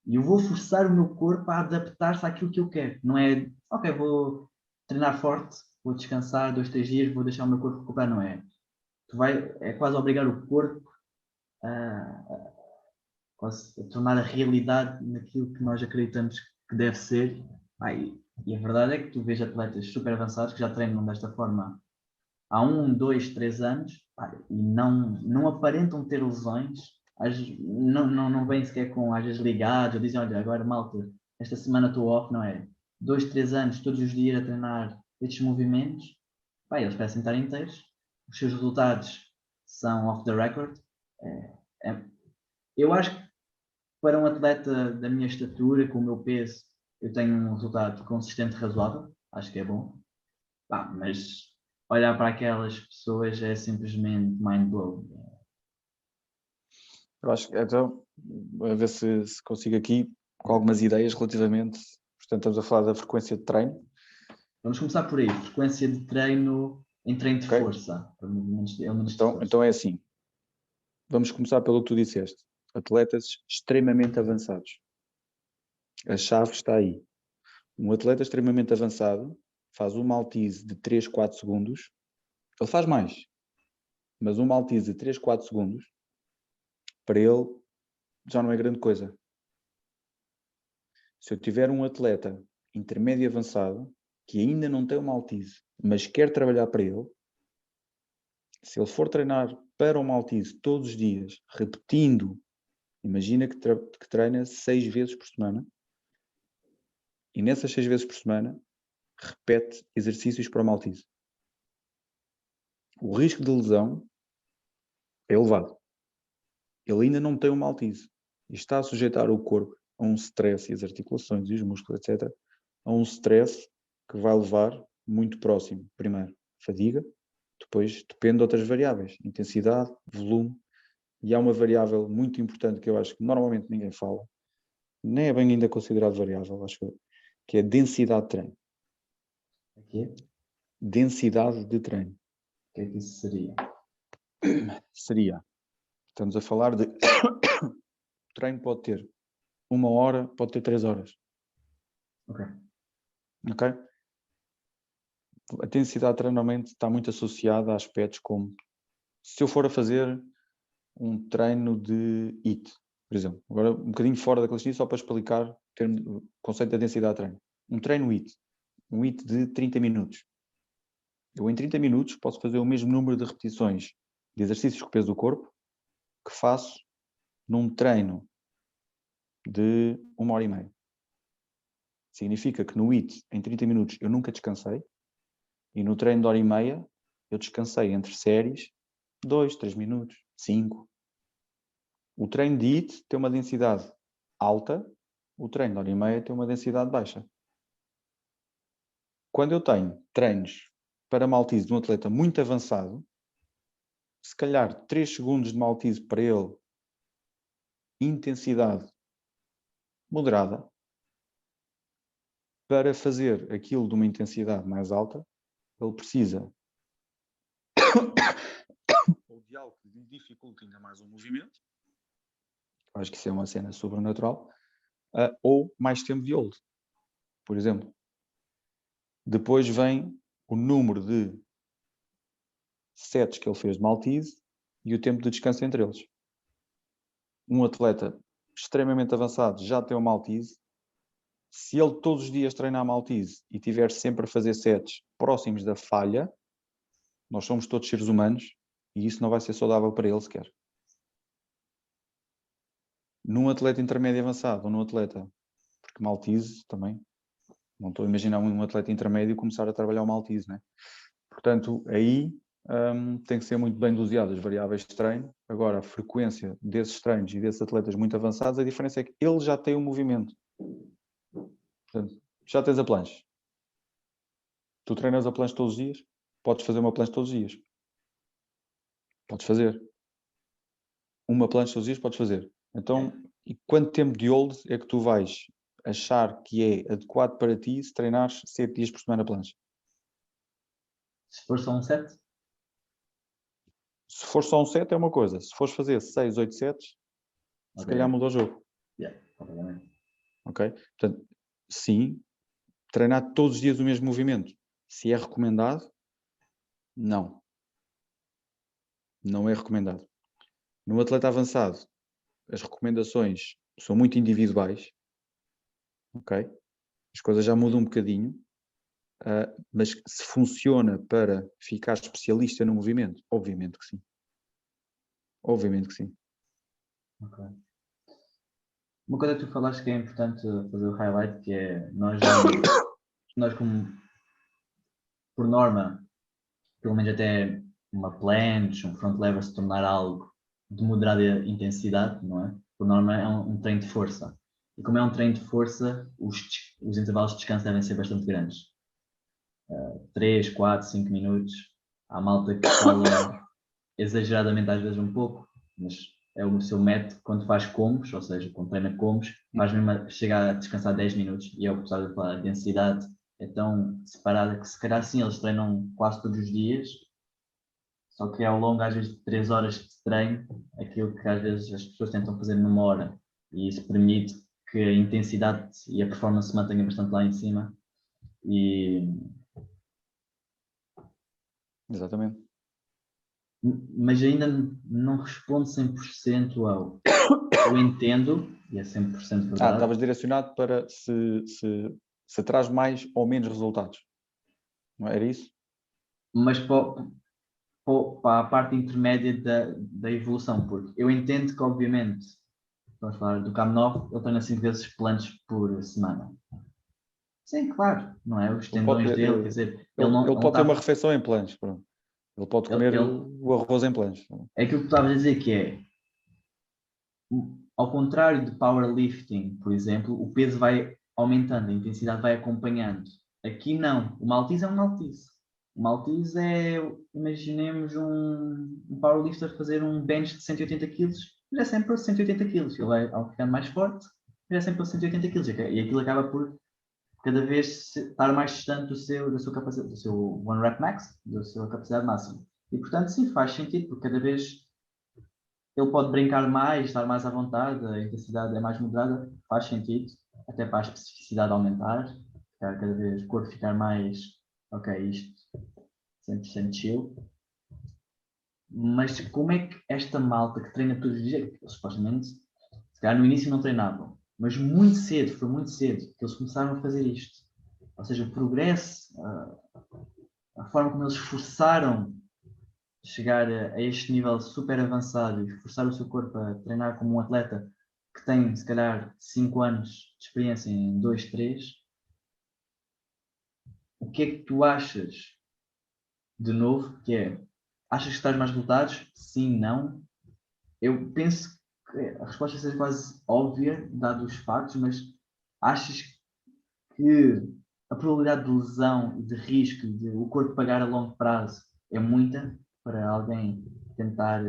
E eu vou forçar o meu corpo a adaptar-se àquilo que eu quero. Não é, ok, vou treinar forte, vou descansar 2, 3 dias, vou deixar o meu corpo recuperar. Não é. É quase obrigar o corpo a, quase a tornar a realidade naquilo que nós acreditamos que deve ser. E a verdade é que tu vês atletas super avançados que já treinam desta forma há 1, 2, 3 anos, e não aparentam ter lesões, não vêm sequer com às vezes ligados, ou dizem, olha, agora malta, esta semana estou off, não é? 2, 3 anos, todos os dias a treinar estes movimentos, eles parecem estar inteiros, os seus resultados são off the record. É, é, eu acho que para um atleta da minha estatura, com o meu peso, eu tenho um resultado consistente razoável, acho que é bom. Mas olhar para aquelas pessoas é simplesmente mind-blowing. Eu acho que, então, a ver se consigo aqui com algumas ideias relativamente, portanto, estamos a falar da frequência de treino, Vamos começar por aí. Frequência de treino em treino de ok? força, para elementos de Então, força. então é assim, vamos começar pelo que tu disseste, atletas extremamente avançados. A chave está aí. Um atleta extremamente avançado faz uma altise de 3, 4 segundos, ele faz mais, mas uma altise de 3, 4 segundos, para ele já não é grande coisa. Se eu tiver um atleta intermédio avançado, que ainda não tem uma altise, mas quer trabalhar para ele, se ele for treinar para uma altise todos os dias, repetindo, imagina que treina 6 vezes por semana, e nessas 6 vezes por semana, repete exercícios para uma altise. O risco de lesão é elevado. Ele ainda não tem uma altise e está a sujeitar o corpo a um stress, e as articulações e os músculos, etc., a um stress que vai levar muito próximo. Primeiro, fadiga, depois depende de outras variáveis, intensidade, volume, e há uma variável muito importante que eu acho que normalmente ninguém fala, nem é bem ainda considerado variável, acho que é a densidade de treino. Aqui, Densidade de treino. o que é que isso seria? Seria, estamos a falar de treino pode ter 1 hora, pode ter 3 horas. Ok. Ok? A densidade de treinamento está muito associada a aspectos como se eu for a fazer um treino de HIIT, por exemplo. Agora, um bocadinho fora da calistenia, só para explicar o conceito da densidade de treino. Um treino HIIT, um HIIT de 30 minutos. Eu, em 30 minutos, posso fazer o mesmo número de repetições de exercícios com o peso do corpo que faço num treino de 1 hora e meia. Significa que no HIIT, em 30 minutos, eu nunca descansei, e no treino de 1 hora e meia, eu descansei entre séries 2, 3 minutos, 5. O treino de HIIT tem uma densidade alta, o treino de 1 hora e meia tem uma densidade baixa. Quando eu tenho treinos para maltese de um atleta muito avançado, se calhar 3 segundos de maltese para ele, intensidade moderada, para fazer aquilo de uma intensidade mais alta, ele precisa ou de algo que lhe dificulte ainda mais o movimento, acho que isso é uma cena sobrenatural, ou mais tempo de hold, por exemplo. Depois vem o número de sets que ele fez de maltese e o tempo de descanso entre eles. Um atleta extremamente avançado já tem uma maltese. Se ele todos os dias treinar maltese e tiver sempre a fazer sets próximos da falha, nós somos todos seres humanos e isso não vai ser saudável para ele sequer. Num atleta intermédio avançado ou num atleta, porque maltese também, não estou a imaginar um atleta intermédio começar a trabalhar o maltese, né? Portanto, aí tem que ser muito bem doseado as variáveis de treino. Agora, a frequência desses treinos e desses atletas muito avançados, a diferença é que ele já tem o movimento. Portanto, já tens a planche. Tu treinas a planche todos os dias? Podes fazer uma planche todos os dias. Podes fazer. Uma planche todos os dias podes fazer. Então, e quanto tempo de hold é que tu vais achar que é adequado para ti se treinares 7 dias por semana a planche? Se for só um set, Se for só um set é uma coisa. Se fores fazer 6, 8 sets, se calhar muda o jogo. Yeah, obviamente. Ok? Portanto, sim, treinar todos os dias o mesmo movimento. Se é recomendado, não. Não é recomendado. No atleta avançado, as recomendações são muito individuais. Ok? As coisas já mudam um bocadinho. Mas se funciona para ficar especialista no movimento, obviamente que sim. Obviamente que sim. Ok. Uma coisa que tu falaste que é importante fazer o highlight, que é nós como, por norma, pelo menos até uma planche, um front lever se tornar algo de moderada intensidade, não é? Por norma é um treino de força. E como é um treino de força, os intervalos de descanso devem ser bastante grandes. 3, 4, 5 minutos. Há malta que fala exageradamente às vezes um pouco, mas é o seu método quando faz combos, ou seja, quando treina combos, faz mesmo chegar a descansar 10 minutos e é o que estava a falar, a densidade é tão separada que se calhar sim, eles treinam quase todos os dias, só que ao longo às vezes de 3 horas de treino, aquilo que às vezes as pessoas tentam fazer numa hora e isso permite que a intensidade e a performance se mantenha bastante lá em cima e... Exatamente. Mas ainda não respondo 100% ao eu entendo, e é 100% verdade. Estavas direcionado para se traz mais ou menos resultados. Não era isso? Mas para a parte intermédia da evolução, porque eu entendo que, obviamente, vamos falar do Kamenov, ele treina 5 vezes planches por semana. Sim, claro, não é? Os tendões dele, quer dizer, ele Ele pode ter uma está... refeição em planches. Pronto. Ele pode comer o arroz em planches. É aquilo que tu estavas a dizer, que é, ao contrário de powerlifting, por exemplo, o peso vai aumentando, a intensidade vai acompanhando. Aqui não, o Maltese é um Maltese. O Maltese é, imaginemos um powerlifter fazer um bench de 180 kg, mas é sempre 180 kg. Ele vai, ao ficar mais forte, mas é sempre 180 kg. E aquilo acaba por cada vez estar mais distante da sua capacidade, do seu one rep max, da sua capacidade máxima. E portanto, sim, faz sentido, porque cada vez ele pode brincar mais, estar mais à vontade, a intensidade é mais moderada, faz sentido, até para a especificidade aumentar, ficar cada vez o corpo ficar mais, ok, isto 100% chill. Mas como é que esta malta que treina todos os dias, eles supostamente, se calhar no início não treinavam, mas muito cedo, foi muito cedo que eles começaram a fazer isto. Ou seja, o progresso, a forma como eles forçaram chegar a este nível super avançado e forçar o seu corpo a treinar como um atleta que tem, se calhar, 5 anos de experiência em 2, 3, o que é que tu achas de novo? Que é, achas que estás mais resultados? Sim, não? Eu penso que a resposta seja quase óbvia, dado os factos, mas achas que a probabilidade de lesão e de risco de o corpo pagar a longo prazo é muita para alguém tentar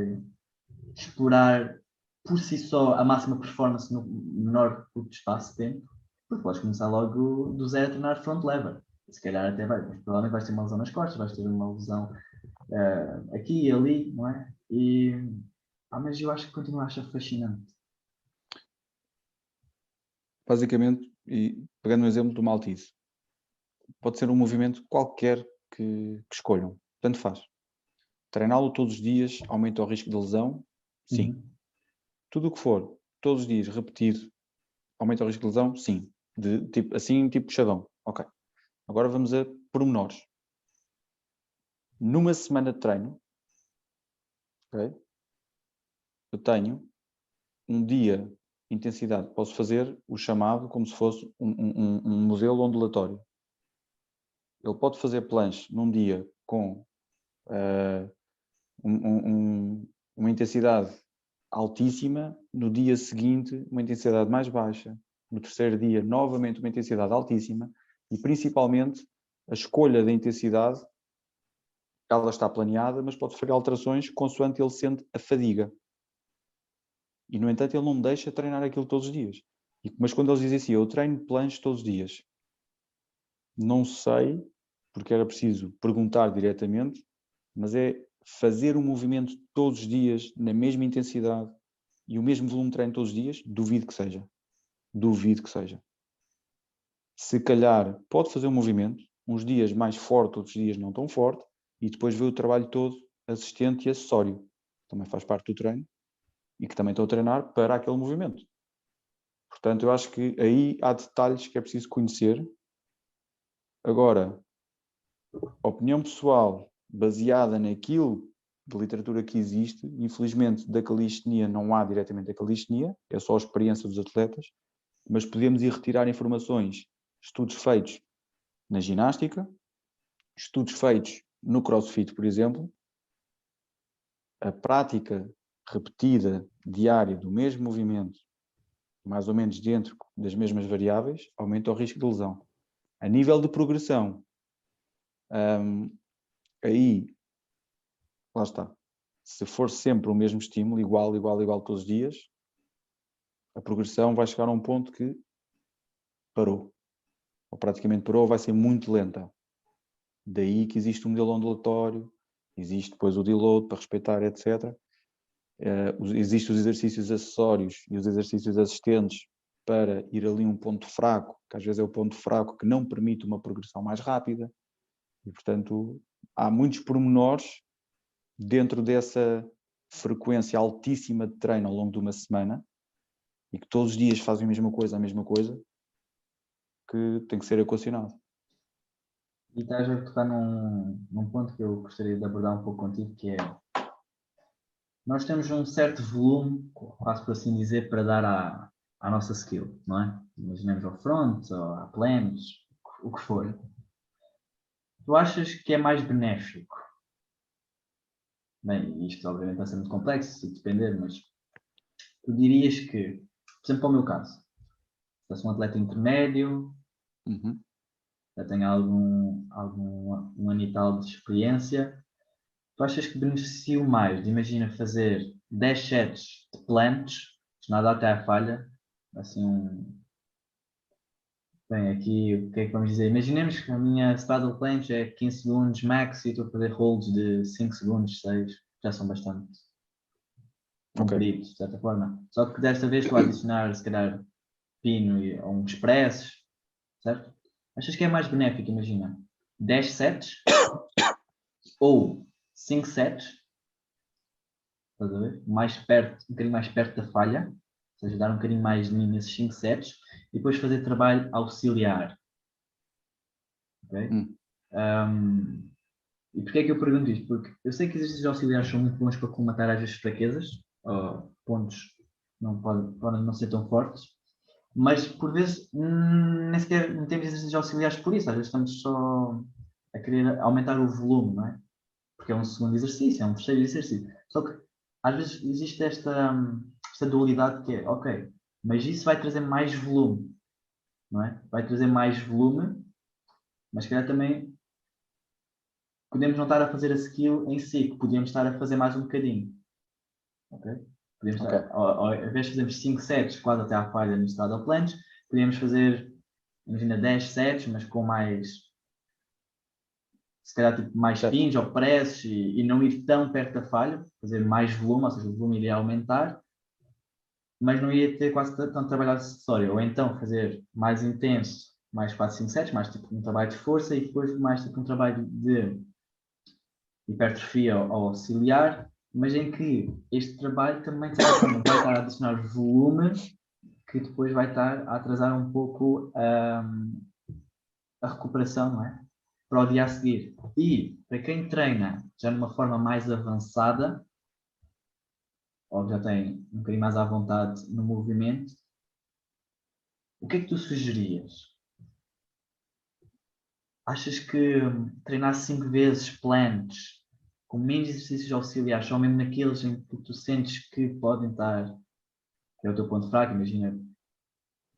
explorar por si só a máxima performance no menor curto espaço de tempo, porque podes começar logo do zero a treinar front lever. Se calhar até provavelmente vais ter uma lesão nas costas, vais ter uma lesão aqui e ali, não é? Mas eu acho que continuo a achar fascinante. Basicamente, e pegando o exemplo do Maltese, pode ser um movimento qualquer que escolham, tanto faz. Treiná-lo todos os dias aumenta o risco de lesão? Sim. Tudo o que for, todos os dias, repetido, aumenta o risco de lesão? Sim. Tipo puxadão. Ok. Agora vamos a pormenores. Numa semana de treino, okay, eu tenho um dia de intensidade. Posso fazer o chamado como se fosse um modelo ondulatório. Ele pode fazer planche num dia com uma intensidade altíssima, no dia seguinte uma intensidade mais baixa, no terceiro dia novamente uma intensidade altíssima e principalmente a escolha da intensidade, ela está planeada, mas pode sofrer alterações consoante ele sente a fadiga. E no entanto ele não me deixa treinar aquilo todos os dias. Mas quando eles dizem assim, eu treino planche todos os dias, não sei, porque era preciso perguntar diretamente, mas é fazer um movimento todos os dias, na mesma intensidade, e o mesmo volume de treino todos os dias, duvido que seja. Duvido que seja. Se calhar pode fazer um movimento, uns dias mais forte, outros dias não tão forte, e depois ver o trabalho todo assistente e acessório. Também faz parte do treino e que também estou a treinar para aquele movimento. Portanto, eu acho que aí há detalhes que é preciso conhecer. Agora, opinião pessoal baseada naquilo de literatura que existe, infelizmente da calistenia não há diretamente a calistenia, é só a experiência dos atletas, mas podemos ir retirar informações, estudos feitos na ginástica, estudos feitos no CrossFit, por exemplo, a prática repetida diária do mesmo movimento, mais ou menos dentro das mesmas variáveis, aumenta o risco de lesão. A nível de progressão, aí, lá está. Se for sempre o mesmo estímulo, igual todos os dias, a progressão vai chegar a um ponto que parou. Ou praticamente parou, ou vai ser muito lenta. Daí que existe um modelo ondulatório, existe depois o deload para respeitar, etc. Existem os exercícios acessórios e os exercícios assistentes para ir ali um ponto fraco, que às vezes é o ponto fraco que não permite uma progressão mais rápida. E, portanto, há muitos pormenores dentro dessa frequência altíssima de treino ao longo de uma semana e que todos os dias fazem a mesma coisa, que tem que ser equacionado. E estás a tocar num ponto que eu gostaria de abordar um pouco contigo, que é nós temos um certo volume, quase por assim dizer, para dar à nossa skill, não é? Imaginemos ao front, ou à planos, o que for. Tu achas que é mais benéfico? Bem, isto obviamente vai ser muito complexo, se depender, mas tu dirias que, por exemplo, para o meu caso, se sou um atleta intermédio, já tenho um ano e tal de experiência, tu achas que beneficio mais de, imagina, fazer 10 sets de planches, nada até à falha, assim bem, aqui o que é que vamos dizer? Imaginemos que a minha straddle planche é 15 segundos max e estou a fazer holds de 5 segundos, 6, já são bastante compridos, de certa forma. Só que desta vez estou a adicionar, se calhar, pino ou um expressos, certo? Achas que é mais benéfico, imagina, 10 sets ou 5 sets, estás a ver? Mais perto, um bocadinho mais perto da falha, ou seja, dar um bocadinho mais de mim nesses 5 sets e depois fazer trabalho auxiliar. Ok? E porquê é que eu pergunto isto? Porque eu sei que exercícios auxiliares são muito bons para colmatar às vezes fraquezas, ou pontos que não podem não ser tão fortes, mas por vezes nem sequer não temos exercícios auxiliares por isso, às vezes estamos só a querer aumentar o volume, não é? Porque é um segundo exercício, é um terceiro exercício. Só que às vezes existe esta dualidade que é, ok, mas isso vai trazer mais volume, não é? Vai trazer mais volume, mas se calhar também podemos não estar a fazer a skill em si, que podíamos estar a fazer mais um bocadinho. Okay? Podemos estar, ao invés de fazermos 5 sets, quase até à falha no straddle planche, podíamos fazer, imagina, 10 sets, mas com mais, se calhar, tipo, mais pins ou presses e não ir tão perto da falha, fazer mais volume, ou seja, o volume iria aumentar, mas não ia ter quase tanto trabalho acessório. Ou então fazer mais intenso, mais 4, 5 sets, mais tipo um trabalho de força e depois mais tipo um trabalho de hipertrofia ou auxiliar, mas em que este trabalho também de certa forma vai estar a adicionar volume que depois vai estar a atrasar um pouco a recuperação, não é? Para o dia a seguir. E para quem treina já numa forma mais avançada, ou já tem um bocadinho mais à vontade no movimento, o que é que tu sugerias? Achas que treinar 5 vezes planches com menos exercícios auxiliares, só mesmo naqueles em que tu sentes que podem estar, que é o teu ponto fraco, imagina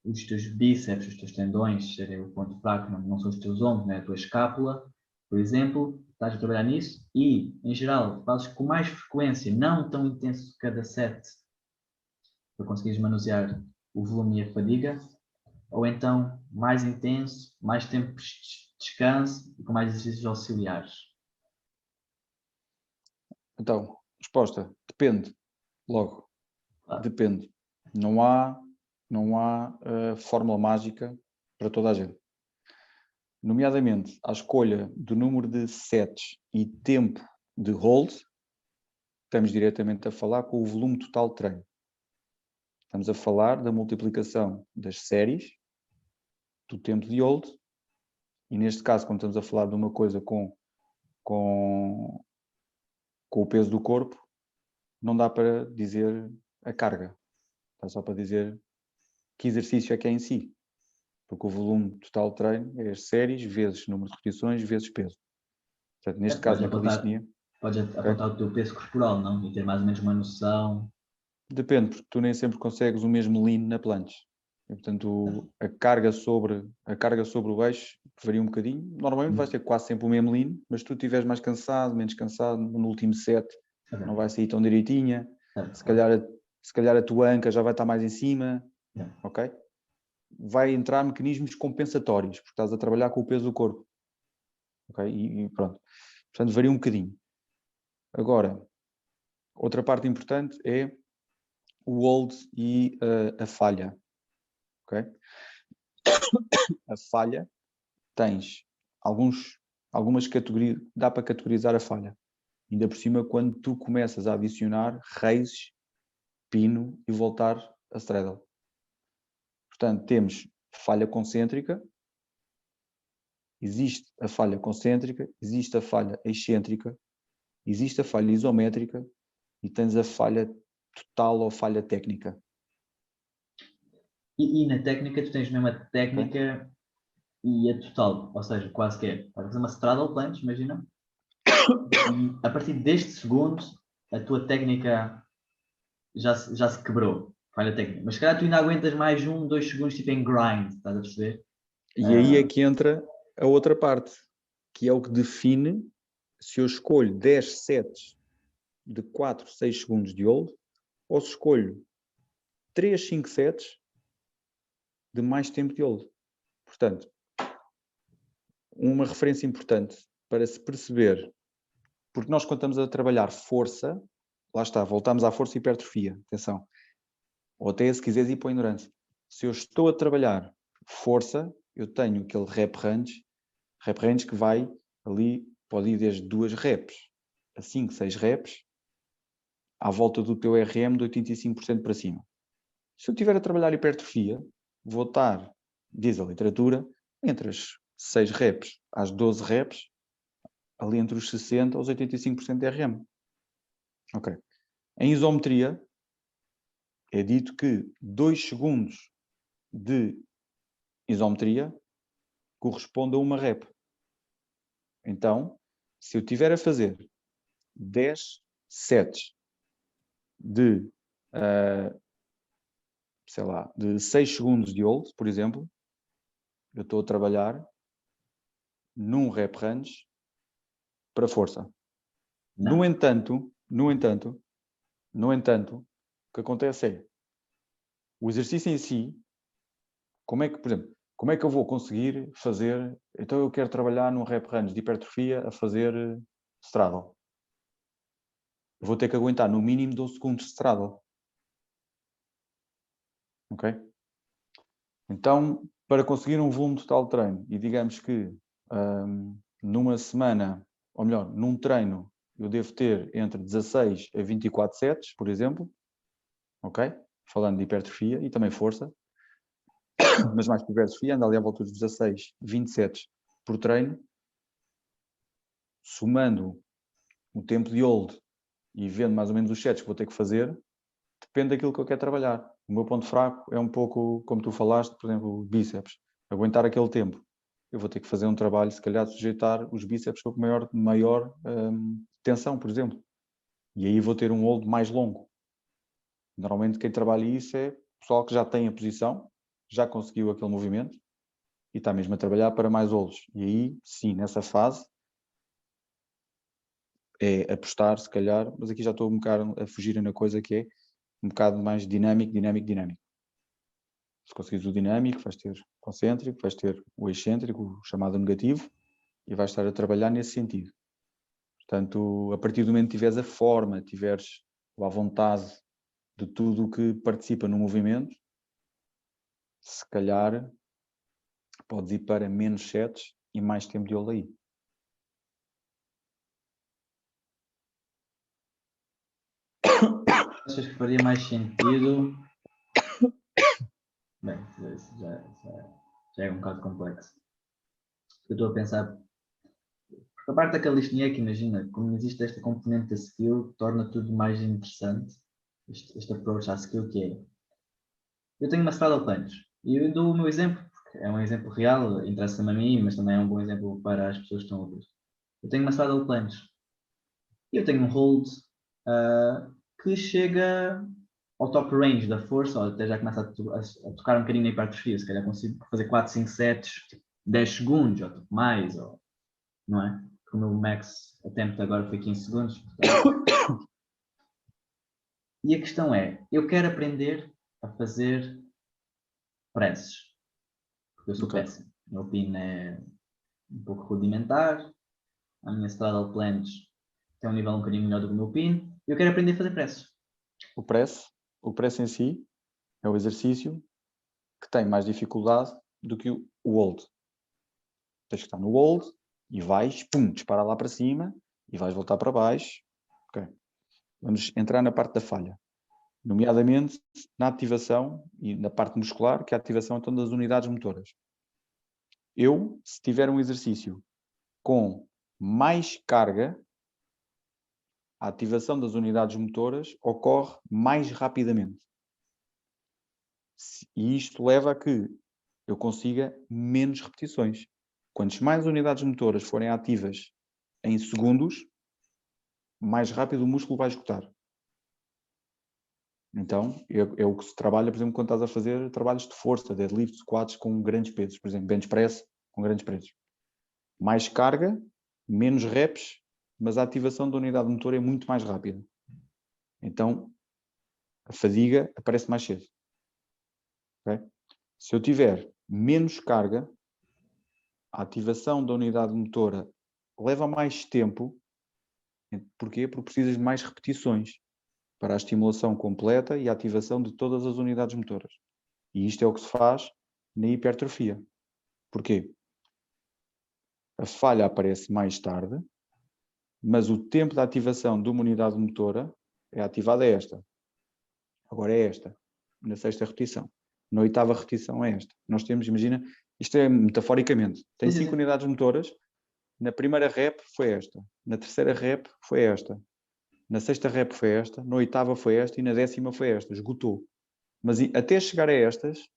os teus bíceps, os teus tendões serem o ponto fraco, não são os teus ombros, né? A tua escápula, por exemplo, estás a trabalhar nisso e, em geral, fazes com mais frequência, não tão intenso cada set, para conseguires manusear o volume e a fadiga, ou então mais intenso, mais tempo de descanso e com mais exercícios auxiliares. Então, resposta, depende, logo. Depende. Não há fórmula mágica para toda a gente. Nomeadamente, a escolha do número de sets e tempo de hold, estamos diretamente a falar com o volume total de treino. Estamos a falar da multiplicação das séries, do tempo de hold, e neste caso, quando estamos a falar de uma coisa com o peso do corpo, não dá para dizer a carga. Dá só para dizer que exercício é que é em si. Porque o volume total de treino é as séries vezes número de repetições vezes peso. Portanto, neste caso, na calistenia... Podes apontar o teu peso corporal, não? E ter mais ou menos uma noção. Depende, porque tu nem sempre consegues o mesmo lean na planche. E, portanto, a carga sobre o eixo varia um bocadinho. Normalmente vais ter quase sempre o mesmo lean, mas se tu estiveres mais cansado, menos cansado, no último set não vai sair tão direitinha. Se calhar a tua anca já vai estar mais em cima. Ok? Vai entrar mecanismos compensatórios, porque estás a trabalhar com o peso do corpo. Ok? E pronto. Portanto, varia um bocadinho. Agora, outra parte importante é o hold e a falha. Ok? A falha, tens algumas categorias, dá para categorizar a falha. Ainda por cima, quando tu começas a adicionar raises, pino e voltar a straddle. Portanto, temos falha concêntrica, existe a falha concêntrica, existe a falha excêntrica, existe a falha isométrica e tens a falha total ou falha técnica. E na técnica, tu tens mesmo a técnica, Okay? E a total, ou seja, quase que é. Vai fazer uma straddle planche, imagina. E a partir deste segundo, a tua técnica já se quebrou. Falha técnica. Mas se calhar tu ainda aguentas mais 2 segundos tipo em grind, estás a perceber? E aí é que entra a outra parte, que é o que define se eu escolho 10 sets de 4, 6 segundos de hold ou se escolho 3, 5 sets de mais tempo de hold. Portanto, uma referência importante para se perceber, porque nós quando estamos a trabalhar força, lá está, voltamos à força e hipertrofia, atenção, ou até se quiseres ir para a endurance. Se eu estou a trabalhar força, eu tenho aquele rep range que vai ali, pode ir desde 2 reps a 5, 6 reps, à volta do teu RM de 85% para cima. Se eu estiver a trabalhar hipertrofia, vou estar, diz a literatura, entre as 6 reps às 12 reps, ali entre os 60% aos 85% de RM. Ok. Em isometria, é dito que 2 segundos de isometria corresponde a uma rep. Então, se eu estiver a fazer 10 sets de, sei lá, de 6 segundos de hold, por exemplo, eu estou a trabalhar num rep range para força. No entanto, o que acontece é, o exercício em si, como é que, por exemplo, como é que eu vou conseguir fazer, então eu quero trabalhar num rep range de hipertrofia a fazer straddle. Vou ter que aguentar no mínimo 12 segundos de straddle. Ok? Então, para conseguir um volume total de treino, e digamos que numa semana, ou melhor, num treino, eu devo ter entre 16 a 24 sets, por exemplo, ok? Falando de hipertrofia e também força, mas mais que hipertrofia, anda ali à volta dos 16, 20 sets por treino, somando o tempo de hold e vendo mais ou menos os sets que vou ter que fazer, depende daquilo que eu quero trabalhar. O meu ponto fraco é um pouco, como tu falaste, por exemplo, bíceps. Aguentar aquele tempo. Eu vou ter que fazer um trabalho, se calhar, de sujeitar os bíceps com maior tensão, por exemplo. E aí vou ter um hold mais longo. Normalmente quem trabalha isso é o pessoal que já tem a posição, já conseguiu aquele movimento e está mesmo a trabalhar para mais holds. E aí, sim, nessa fase, é apostar, se calhar, mas aqui já estou um bocado a fugir na coisa que é um bocado mais dinâmico. Se conseguires o dinâmico, vais ter concêntrico, vais ter o excêntrico, o chamado negativo, e vais estar a trabalhar nesse sentido. Portanto, a partir do momento que tiveres a forma, tiveres à vontade de tudo o que participa no movimento, se calhar podes ir para menos sets e mais tempo de all-aí. Achas que faria mais sentido? Bem, isso já é um bocado complexo. Eu estou a pensar, porque a parte da calistenia é que imagina, como existe esta componente da skill, torna tudo mais interessante, este approach à skill que é. Eu tenho uma straddle punch e eu dou o meu exemplo, porque é um exemplo real, interessa-me a mim, mas também é um bom exemplo para as pessoas que estão a ouvir. Eu tenho uma straddle punch e eu tenho um hold que chega ao top range da força, ou até já começa a tocar um bocadinho na hipertrofia, se calhar consigo fazer 4, 5 sets, 10 segundos, ou tipo mais, ou, não é? Porque o meu max attempt agora foi 15 segundos. Portanto. E a questão é, eu quero aprender a fazer presses, porque eu sou péssimo. O meu pin é um pouco rudimentar, a minha straddle planche tem um nível um bocadinho melhor do que o meu pin, e eu quero aprender a fazer presses. O press em si é o exercício que tem mais dificuldade do que o hold. Tens que estar no hold e vais, pum, disparar lá para cima e vais voltar para baixo. Okay. Vamos entrar na parte da falha. Nomeadamente na ativação e na parte muscular, que é a ativação então das unidades motoras. Eu, se tiver um exercício com mais carga, a ativação das unidades motoras ocorre mais rapidamente. E isto leva a que eu consiga menos repetições. Quantas mais unidades motoras forem ativas em segundos, mais rápido o músculo vai esgotar. Então, é o que se trabalha, por exemplo, quando estás a fazer trabalhos de força, deadlift, squats com grandes pesos, por exemplo, bench press com grandes pesos. Mais carga, menos reps, mas a ativação da unidade motora é muito mais rápida. Então, a fadiga aparece mais cedo. Okay? Se eu tiver menos carga, a ativação da unidade motora leva mais tempo. Porquê? Porque precisas de mais repetições para a estimulação completa e a ativação de todas as unidades motoras. E isto é o que se faz na hipertrofia. Porquê? A falha aparece mais tarde, mas o tempo de ativação de uma unidade motora é ativada esta. Agora é esta, na sexta repetição. Na oitava repetição é esta. Nós temos, imagina, isto é metaforicamente, tem 5 unidades motoras, na primeira rep foi esta, na terceira rep foi esta, na sexta rep foi esta, na oitava foi esta e na décima foi esta, esgotou. Mas até chegar a estas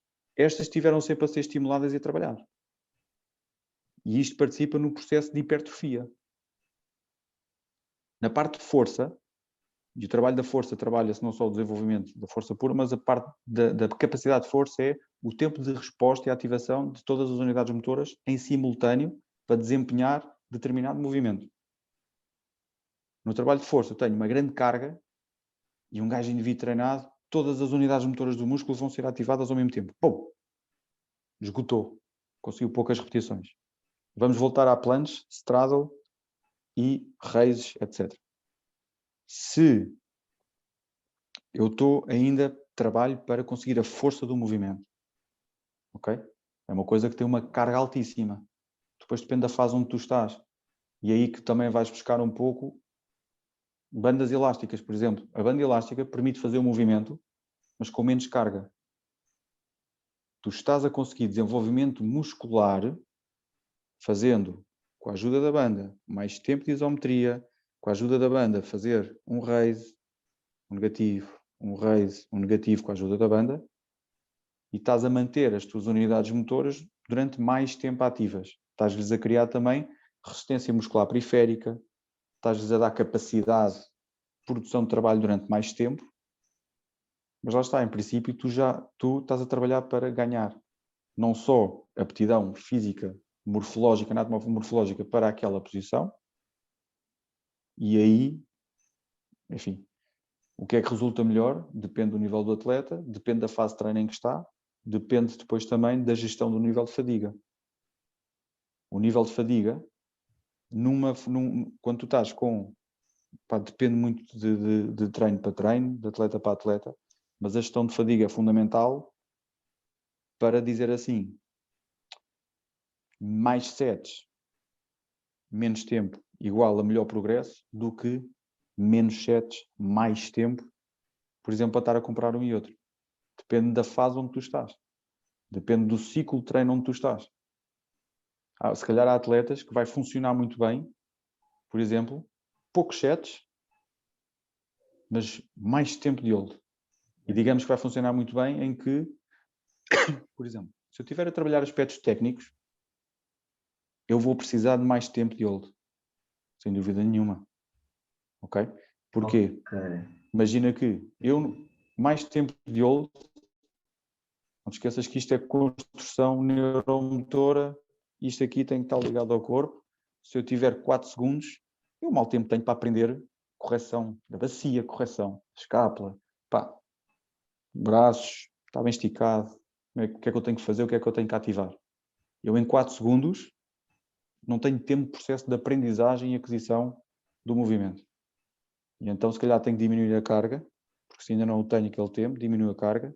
tiveram sempre a ser estimuladas e a trabalhar. E isto participa no processo de hipertrofia. Na parte de força, e o trabalho da força trabalha-se não só o desenvolvimento da força pura, mas a parte da capacidade de força é o tempo de resposta e ativação de todas as unidades motoras em simultâneo para desempenhar determinado movimento. No trabalho de força eu tenho uma grande carga e um gajo indivíduo treinado, todas as unidades motoras do músculo vão ser ativadas ao mesmo tempo. Pum! Esgotou. Conseguiu poucas repetições. Vamos voltar à planche, straddle e raises, etc. Se eu estou ainda trabalho para conseguir a força do movimento, ok? É uma coisa que tem uma carga altíssima. Depois depende da fase onde tu estás. E aí que também vais buscar um pouco bandas elásticas, por exemplo. A banda elástica permite fazer o movimento, mas com menos carga. Tu estás a conseguir desenvolvimento muscular fazendo, com a ajuda da banda, mais tempo de isometria, com a ajuda da banda, fazer um raise, um negativo, um raise, um negativo com a ajuda da banda, e estás a manter as tuas unidades motoras durante mais tempo ativas. Estás-lhes a criar também resistência muscular periférica, estás-lhes a dar capacidade de produção de trabalho durante mais tempo, mas lá está, em princípio tu estás a trabalhar para ganhar não só aptidão física, morfológica, anatomomorfológica para aquela posição, e aí, enfim, o que é que resulta melhor? Depende do nível do atleta, depende da fase de treino em que está, depende depois também da gestão do nível de fadiga. O nível de fadiga, quando tu estás com... depende muito de treino para treino, de atleta para atleta, Mas a gestão de fadiga é fundamental para dizer assim, mais sets, menos tempo, igual a melhor progresso, do que menos sets, mais tempo, por exemplo, para estar a comprar um e outro. Depende da fase onde tu estás. Depende do ciclo de treino onde tu estás. Se calhar há atletas que vai funcionar muito bem, por exemplo, poucos sets, mas mais tempo de hold. E digamos que vai funcionar muito bem em que, por exemplo, se eu estiver a trabalhar aspectos técnicos, eu vou precisar de mais tempo de hold. Sem dúvida nenhuma. Ok? Porquê? Okay. Imagina que eu, mais tempo de hold, não te esqueças que isto é construção neuromotora, isto aqui tem que estar ligado ao corpo. Se eu tiver 4 segundos, eu mal tempo tenho para aprender correção da bacia, correção da escápula, pá, braços, está bem esticado, o que é que eu tenho que fazer, o que é que eu tenho que ativar. Eu em 4 segundos não tenho tempo de processo de aprendizagem e aquisição do movimento. E então se calhar tenho que diminuir a carga, porque se ainda não o tenho aquele tempo, diminui a carga,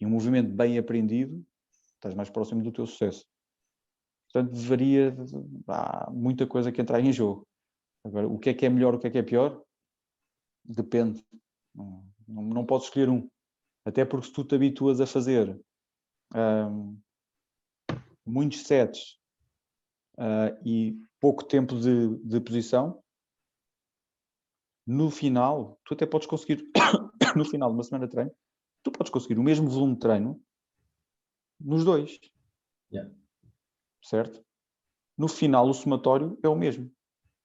e um movimento bem aprendido, estás mais próximo do teu sucesso. Portanto, há muita coisa que entra em jogo. Agora, o que é melhor, o que é pior? Depende. Não podes escolher um. Até porque se tu te habituas a fazer muitos sets e pouco tempo de posição, no final, tu até podes conseguir, no final de uma semana de treino, tu podes conseguir o mesmo volume de treino nos dois. Yeah. Certo? No final, o somatório é o mesmo.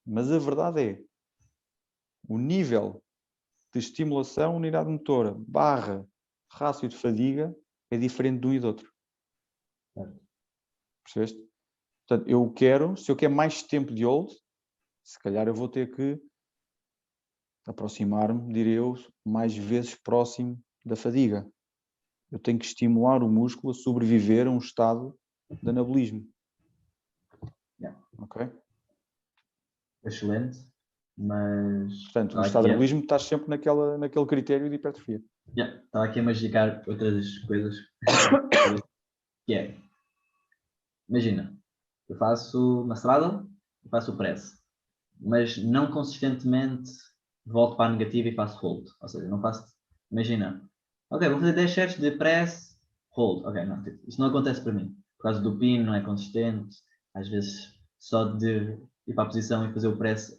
Mas a verdade é, o nível de estimulação, unidade motora, barra, rácio de fadiga, é diferente de um e do outro. Percebeste? Portanto, se eu quero mais tempo de hold, se calhar eu vou ter que aproximar-me, diria eu, mais vezes próximo da fadiga. Eu tenho que estimular o músculo a sobreviver a um estado de anabolismo. Yeah. Ok? Excelente, mas... Portanto, no estado de anabolismo estás sempre naquele critério de hipertrofia. Estava aqui a magicar outras coisas. Que é, imagina, eu faço uma estrada, eu faço o press, mas não consistentemente volto para a negativa e faço hold. Ou seja, não faço, imagina, ok, vou fazer 10 sets de press, hold. Ok, não, isto não acontece para mim. Por causa do pino, não é consistente. Às vezes, só de ir para a posição e fazer o press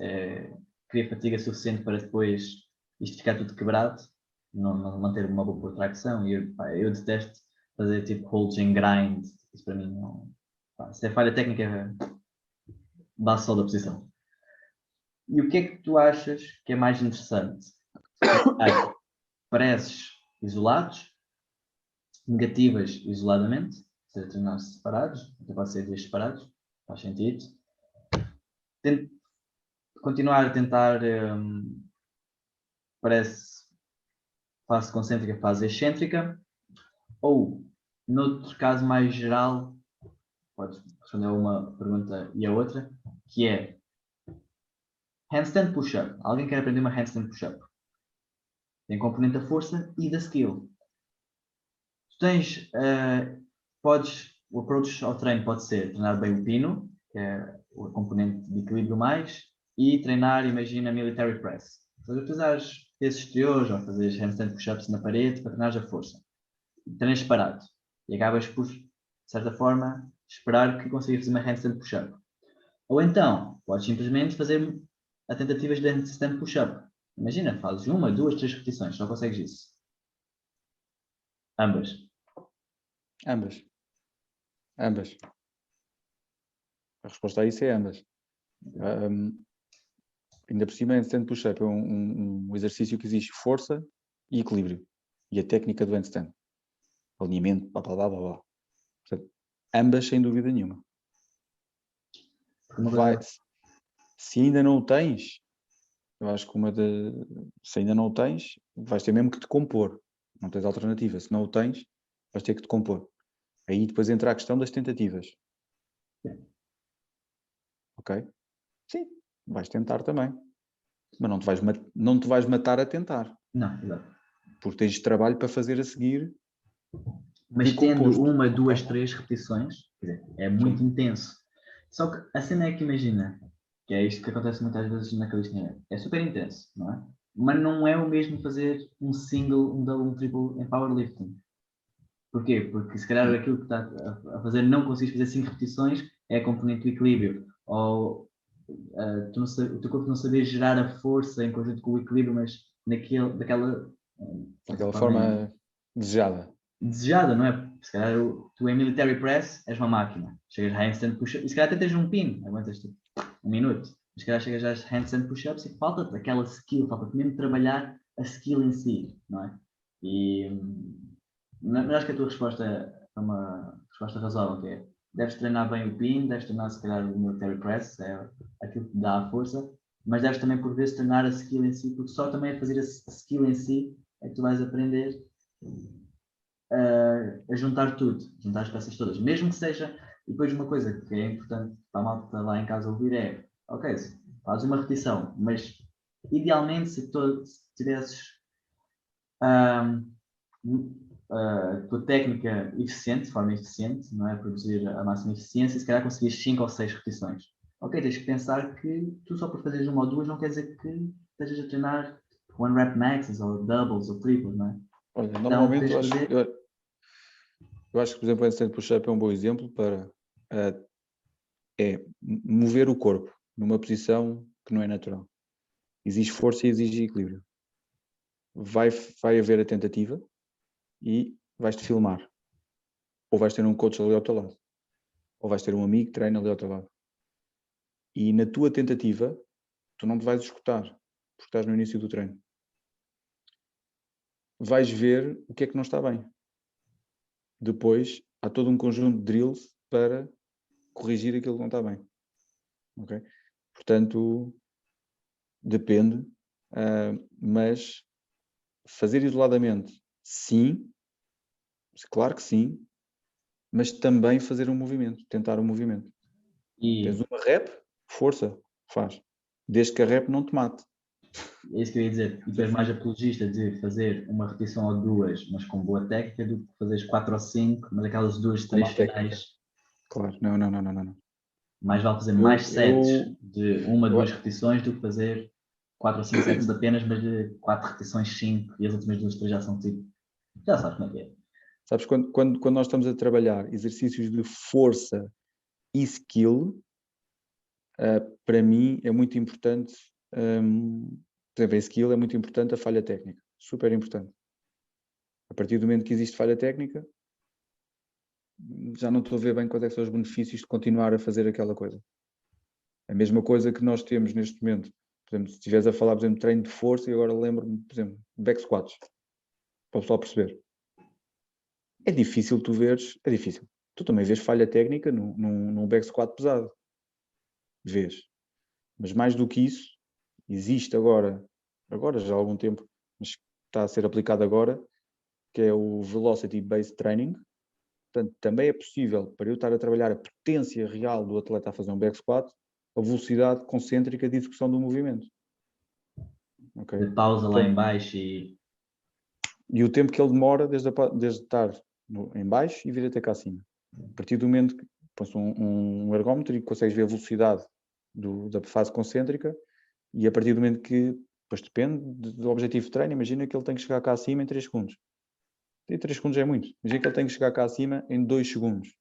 cria fatiga suficiente para depois isto ficar tudo quebrado, não manter uma boa protração. E eu detesto fazer tipo holds em grind. Isso para mim não. Se é falha técnica, base só da posição. E o que é que tu achas que é mais interessante? Presses isolados, negativas isoladamente, ou seja, treinar separados, até pode ser dias separados, faz sentido. Continuar a tentar parece fase concêntrica, fase excêntrica, ou, noutro caso mais geral, podes responder a uma pergunta e a outra, que é handstand push-up. Alguém quer aprender uma handstand push-up? Tem componente da força e da skill. Tu tens, o approach ao treino pode ser treinar bem o pino, que é o componente de equilíbrio mais, e treinar, imagina, military press. Ou seja, precisares pesos exteriores ou fazer handstand push-ups na parede para treinares a força. Treinas parado. E acabas por, de certa forma, esperar que consigas fazer uma handstand push-up. Ou então, podes simplesmente fazer a tentativas de handstand push-up. Imagina, fazes 1, 2, 3 repetições, só consegues isso. Ambas. Ambas. A resposta a isso é ambas. Ainda por cima, handstand push-up é um exercício que exige força e equilíbrio. E a técnica do handstand. Alinhamento, blá, blá, blá, blá, blá. Portanto, ambas, sem dúvida nenhuma. Se ainda não o tens, eu acho que se ainda não o tens, vais ter mesmo que te compor. Não tens alternativa. Se não o tens, vais ter que te compor. Aí depois entra a questão das tentativas. Ok? Sim, vais tentar também. Mas não te vais matar a tentar. Não, exato. porque tens trabalho para fazer a seguir. Mas tendo decomposto. uma, duas, três repetições, quer dizer, é muito Sim. intenso. Só que a cena é que imagina, que é isto que acontece muitas vezes na calistenia, é super intenso, não é? Mas não é o mesmo fazer um single, um double, um triple em powerlifting. Porquê? Porque se calhar aquilo que está a fazer não consegues fazer 5 repetições é a componente do equilíbrio. Ou o teu corpo não saber gerar a força em conjunto com o equilíbrio, mas daquela Daquela forma forma desejada. desejada, não é? Se calhar tu em military press és uma máquina. Chegas a handstand push-up e se calhar até tens um pin, aguentas tipo um minuto. Mas se calhar chegas a handstand push-ups e falta-te aquela skill, falta-te mesmo trabalhar a skill em si, não é? E mas acho que a tua resposta é uma resposta razoável, que é deves treinar bem o pin, deves treinar se calhar o military press, é aquilo que te dá a força, mas deves também por vezes treinar a skill em si, porque só também a fazer a skill em si é que tu vais aprender a juntar tudo, juntar as peças todas, mesmo que seja. E depois uma coisa que é importante para a malta lá em casa ouvir é, ok, faz uma repetição, mas idealmente se tivesses a tua técnica eficiente, de forma eficiente, não é? Produzir a máxima eficiência, se calhar conseguias 5 ou 6 repetições. Ok, tens que pensar que tu só por fazeres uma ou duas não quer dizer que estejas a treinar one rep maxes ou doubles ou triples, não é? Olha, Então normalmente tens que fazer. eu acho que, por exemplo, o handstand push-up é um bom exemplo para mover o corpo numa posição que não é natural. Exige força e exige equilíbrio. Vai haver a tentativa e vais-te filmar. Ou vais ter um coach ali ao teu lado. Ou vais ter um amigo que treina ali ao teu lado. E na tua tentativa, tu não te vais escutar, porque estás no início do treino. Vais ver o que é que não está bem. Depois, há todo um conjunto de drills para corrigir aquilo que não está bem. Ok? Portanto, depende, mas fazer isoladamente, sim, claro que sim, mas também fazer um movimento, tentar um movimento. Tens E uma rep, força, faz. Desde que a rep não te mate. é isso que eu ia dizer. E tu és mais apologista de fazer uma repetição ou duas, mas com boa técnica, do que fazeres 4 ou 5, mas aquelas duas, Com três má técnica. finais. Claro, não. Mais vale fazer mais Eu, sets eu, de uma, eu, duas repetições do que fazer 4 ou 5 sets apenas, mas de 4 repetições, 5 e as últimas duas, três já são tipo. Já sabes como é que é. sabes, quando nós estamos a trabalhar exercícios de força e skill, para mim é muito importante, por exemplo, em skill é muito importante a falha técnica, super importante. A partir do momento que existe falha técnica, já não estou a ver bem quais é que são os benefícios de continuar a fazer aquela coisa. A mesma coisa que nós temos neste momento, por exemplo, se estiveres a falar, por exemplo, de treino de força, e agora lembro-me, por exemplo, back squats, para o pessoal perceber. É difícil tu veres, é difícil. Tu também vês falha técnica num back squat pesado. Vês. Mas mais do que isso, existe agora já há algum tempo, mas está a ser aplicado agora, que é o Velocity Based Training. Portanto, também é possível, para eu estar a trabalhar a potência real do atleta a fazer um back squat, a velocidade concêntrica de execução do movimento. Okay? De pausa lá em Portanto, baixo e. e o tempo que ele demora desde estar em baixo e vir até cá acima. A partir do momento que pões um ergómetro e consegues ver a velocidade da fase concêntrica, e a partir do momento que, depois depende do objetivo de treino, imagina que ele tem que chegar cá acima em 3 segundos. E 3 segundos é muito. Imagina que ele tem que chegar cá acima em 2 segundos.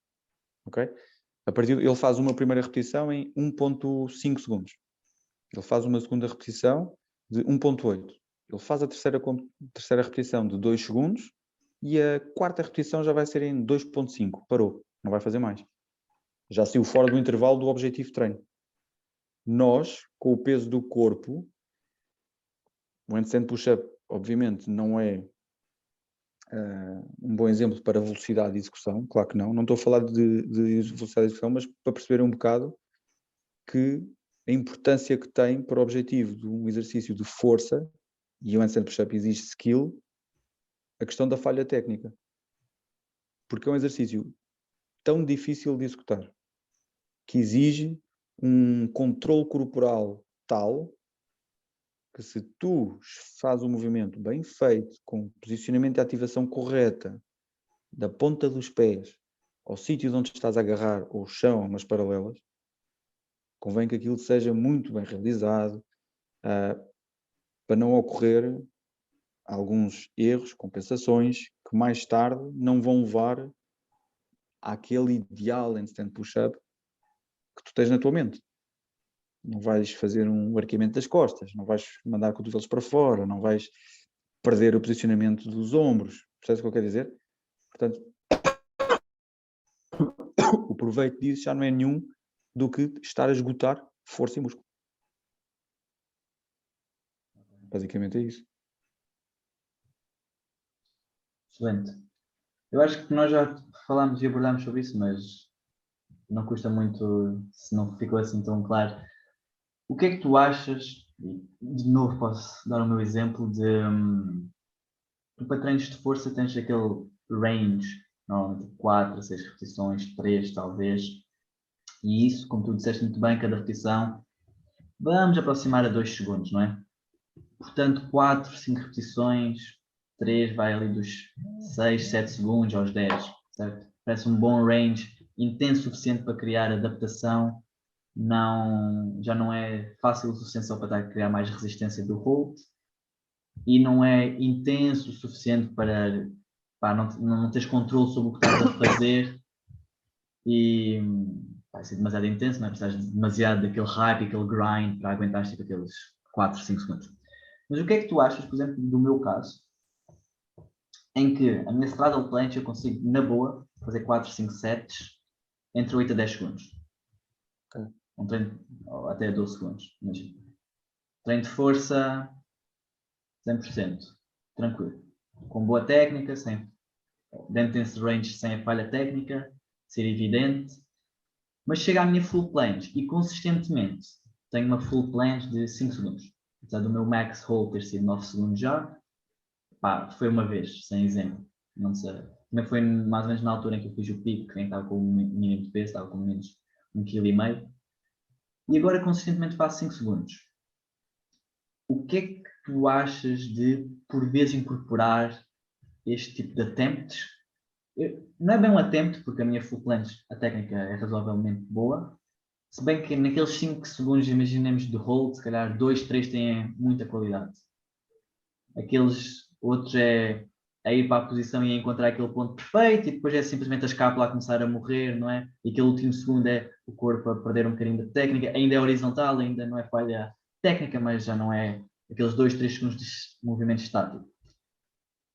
Ok? Ele faz uma primeira repetição em 1.5 segundos. Ele faz uma segunda repetição de 1.8. Ele faz a terceira repetição de 2 segundos e a quarta repetição já vai ser em 2.5. Parou. Não vai fazer mais. Já saiu fora do intervalo do objetivo de treino. Nós, com o peso do corpo, o handstand push-up, obviamente, não é um bom exemplo para velocidade de execução. Claro que não. Não estou a falar de velocidade de execução, mas para perceber um bocado que a importância que tem para o objetivo de um exercício de força, e o handstand push-up exige skill, a questão da falha técnica. Porque é um exercício tão difícil de executar, que exige um controle corporal tal que se tu fazes um movimento bem feito, com posicionamento e ativação correta, da ponta dos pés ao sítio de onde estás a agarrar, ou o chão, umas paralelas, convém que aquilo seja muito bem realizado, para não ocorrer alguns erros, compensações, que mais tarde não vão levar àquele ideal handstand push-up que tu tens na tua mente. Não vais fazer um arqueamento das costas, não vais mandar cotovelos para fora, não vais perder o posicionamento dos ombros. Percebes o que eu quero dizer? Portanto, o proveito disso já não é nenhum do que estar a esgotar força e músculo. Basicamente é isso. Excelente. Eu acho que nós já falámos e abordámos sobre isso, mas não custa muito, se não ficou assim tão claro. O que é que tu achas, e de novo posso dar o meu exemplo, de tu para treinos de força tens aquele range, normalmente 4 a 6 repetições, 3 talvez, e isso, como tu disseste muito bem, cada repetição, vamos aproximar a 2 segundos, não é? Portanto, 4, 5 repetições, 3 vai ali dos 6, 7 segundos aos 10, certo? Parece um bom range, intenso o suficiente para criar adaptação, já não é fácil o suficiente só para estar a criar mais resistência do hold, e não é intenso o suficiente para não teres controle sobre o que estás a fazer e vai ser demasiado intenso, não é? Precisas demasiado daquele hype, aquele grind para aguentar tipo, aqueles 4, 5 segundos. Mas o que é que tu achas, por exemplo, do meu caso, em que a minha straddle planche eu consigo, na boa, fazer 4, 5 sets entre 8 a 10 segundos. Okay. Um treino até 12 segundos, imagina. Treino de força, 100%, tranquilo. Com boa técnica, dentro desse range, sem a falha técnica, ser evidente. Mas chega à minha full planche e consistentemente tenho uma full planche de 5 segundos. Apesar do meu max hold ter sido 9 segundos já, foi uma vez, sem exemplo. Não sei. Também foi mais ou menos na altura em que eu fiz o pico, quem estava com o mínimo de peso, estava com menos 1,5 kg. E agora consistentemente faço 5 segundos. O que é que tu achas de, por vezes, incorporar este tipo de attempts? Não é bem um attempt, porque a minha full planche, a técnica é razoavelmente boa. Se bem que naqueles 5 segundos, imaginemos de hold, se calhar 2, 3 têm muita qualidade. Aqueles outros é ir para a posição e encontrar aquele ponto perfeito e depois é simplesmente a escápula a começar a morrer, não é? E aquele último segundo é o corpo a perder um bocadinho de técnica, ainda é horizontal, ainda não é falha técnica, mas já não é aqueles 2, 3 segundos de movimento estático.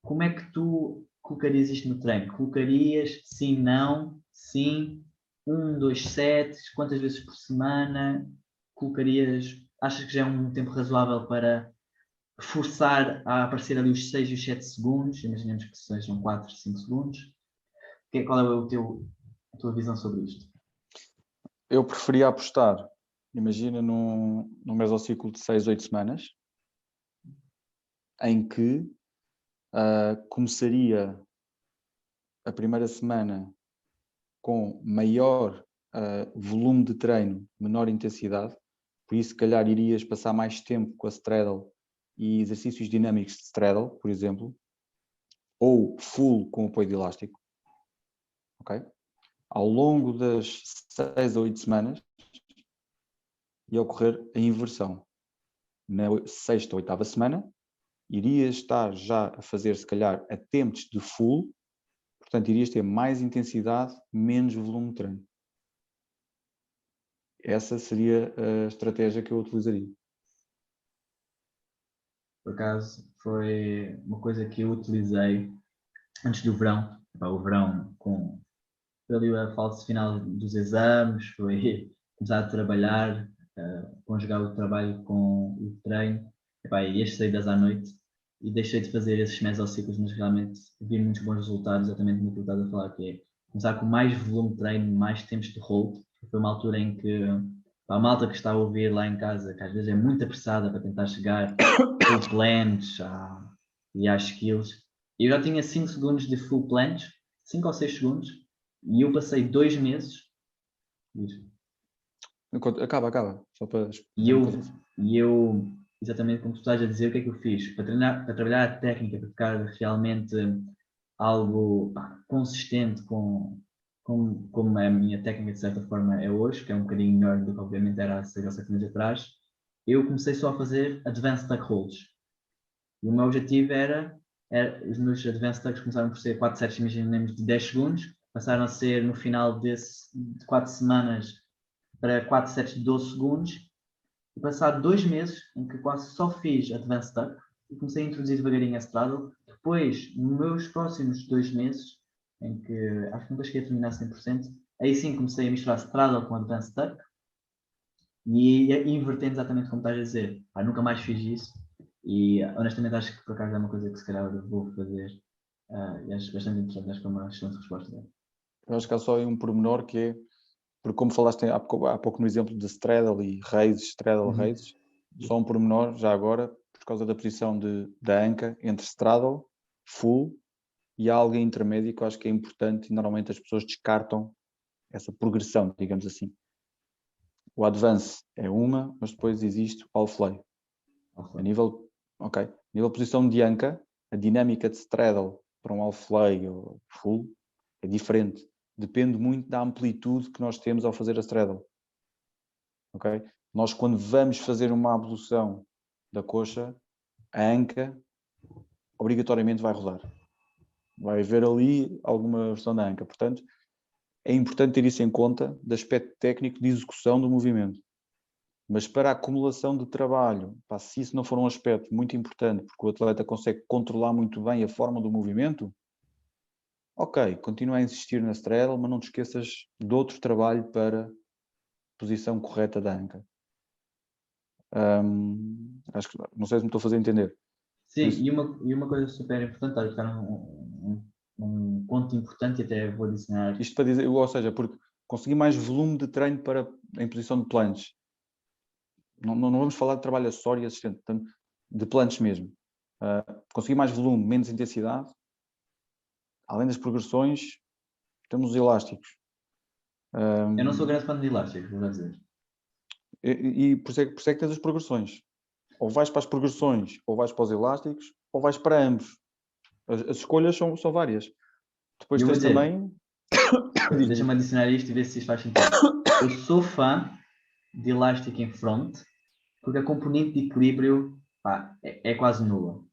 Como é que tu colocarias isto no treino? Colocarias sim, não, sim, 1, 2 sets, quantas vezes por semana? Colocarias, achas que já é um tempo razoável para forçar a aparecer ali os 6 e os 7 segundos, imaginemos que sejam 4, 5 segundos. Qual é a tua visão sobre isto? Eu preferia apostar, imagina num mesociclo de 6, 8 semanas, em que começaria a primeira semana com maior volume de treino, menor intensidade, por isso se calhar irias passar mais tempo com a straddle e exercícios dinâmicos de straddle, por exemplo, ou full com apoio de elástico, ok? Ao longo das 6 a 8 semanas ia ocorrer a inversão. Na 6ª ou 8ª semana irias estar já a fazer se calhar attempts de full, portanto irias ter mais intensidade, menos volume de treino. Essa seria a estratégia que eu utilizaria. Por acaso, foi uma coisa que eu utilizei antes do verão. O verão, foi ali a fase final dos exames, foi começar a trabalhar, conjugar o trabalho com o treino. E as saídas à noite. E deixei de fazer esses mesociclos, mas realmente vi muitos bons resultados, exatamente no que tu estás a falar, que é começar com mais volume de treino, mais tempos de hold. Foi uma altura em que a malta que está a ouvir lá em casa, que às vezes é muito apressada para tentar chegar full planche e às skills. Eu já tinha 5 segundos de full planche, 5 ou 6 segundos, e eu passei 2 meses. Acaba. Só para E eu exatamente como tu estás a dizer, o que é que eu fiz? Para treinar, para trabalhar a técnica, para ficar realmente algo consistente como a minha técnica de certa forma é hoje, que é um bocadinho melhor do que obviamente era há 6 ou 7 meses atrás, eu comecei só a fazer Advanced Tuck Holds. E o meu objetivo os meus Advanced Tucks começaram por ser 4 sets, imaginemos, de 10 segundos, passaram a ser no final de 4 semanas para 4 sets de 12 segundos, e passado 2 meses, em que quase só fiz Advanced Tuck, e comecei a introduzir devagarinho a straddle. Depois, nos meus próximos 2 meses, em que acho que nunca cheguei a terminar 100%, aí sim comecei a misturar straddle com Advanced Tuck, e invertendo exatamente como estás a dizer. Nunca mais fiz isso, e honestamente acho que por acaso é uma coisa que se calhar vou fazer, e acho bastante interessante, acho que é uma excelente resposta. Eu acho que há só aí um pormenor que é, porque como falaste há pouco no exemplo de straddle e raises, straddle, raises, só um pormenor, já agora, por causa da posição da anca entre straddle, full e algo intermédio que eu acho que é importante e normalmente as pessoas descartam essa progressão, digamos assim. O advance é uma, mas depois existe o half lay. A nível de posição de anca, a dinâmica de straddle para um half lay ou full é diferente. Depende muito da amplitude que nós temos ao fazer a straddle. Okay? Nós, quando vamos fazer uma abdução da coxa, a anca obrigatoriamente vai rodar. Vai haver ali alguma versão da anca. Portanto, é importante ter isso em conta do aspecto técnico de execução do movimento. Mas para a acumulação de trabalho, se isso não for um aspecto muito importante, porque o atleta consegue controlar muito bem a forma do movimento, ok, continua a insistir na straddle, mas não te esqueças de outro trabalho para a posição correta da anca. Acho que não sei se me estou a fazer entender. Sim, e uma coisa super importante, acho que está um ponto importante, e até vou adicionar. Isto para dizer, ou seja, porque conseguir mais volume de treino em posição de planches. Não vamos falar de trabalho acessório e assistente, de planches mesmo. Conseguir mais volume, menos intensidade. Além das progressões, temos os elásticos. Eu não sou grande fã de elásticos, vou dizer. E por isso é que tens as progressões. Ou vais para as progressões, ou vais para os elásticos, ou vais para ambos. As escolhas são várias. Depois tens também... Deixa-me adicionar isto e ver se isto faz sentido. Eu sou fã de elástico em front, porque a componente de equilíbrio é quase nula.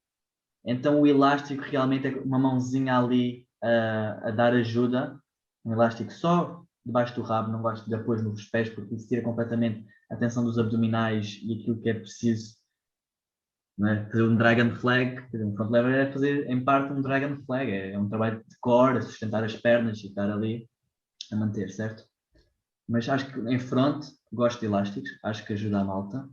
Então o elástico realmente é uma mãozinha ali a dar ajuda. Um elástico só debaixo do rabo, não gosto de apoio nos pés, porque isso tira completamente a tensão dos abdominais e aquilo que é preciso. Não é? Fazer um dragon flag, um front lever é fazer em parte um dragon flag, é um trabalho de core, a sustentar as pernas e estar ali a manter, certo? Mas acho que em front gosto de elásticos, acho que ajuda a malta.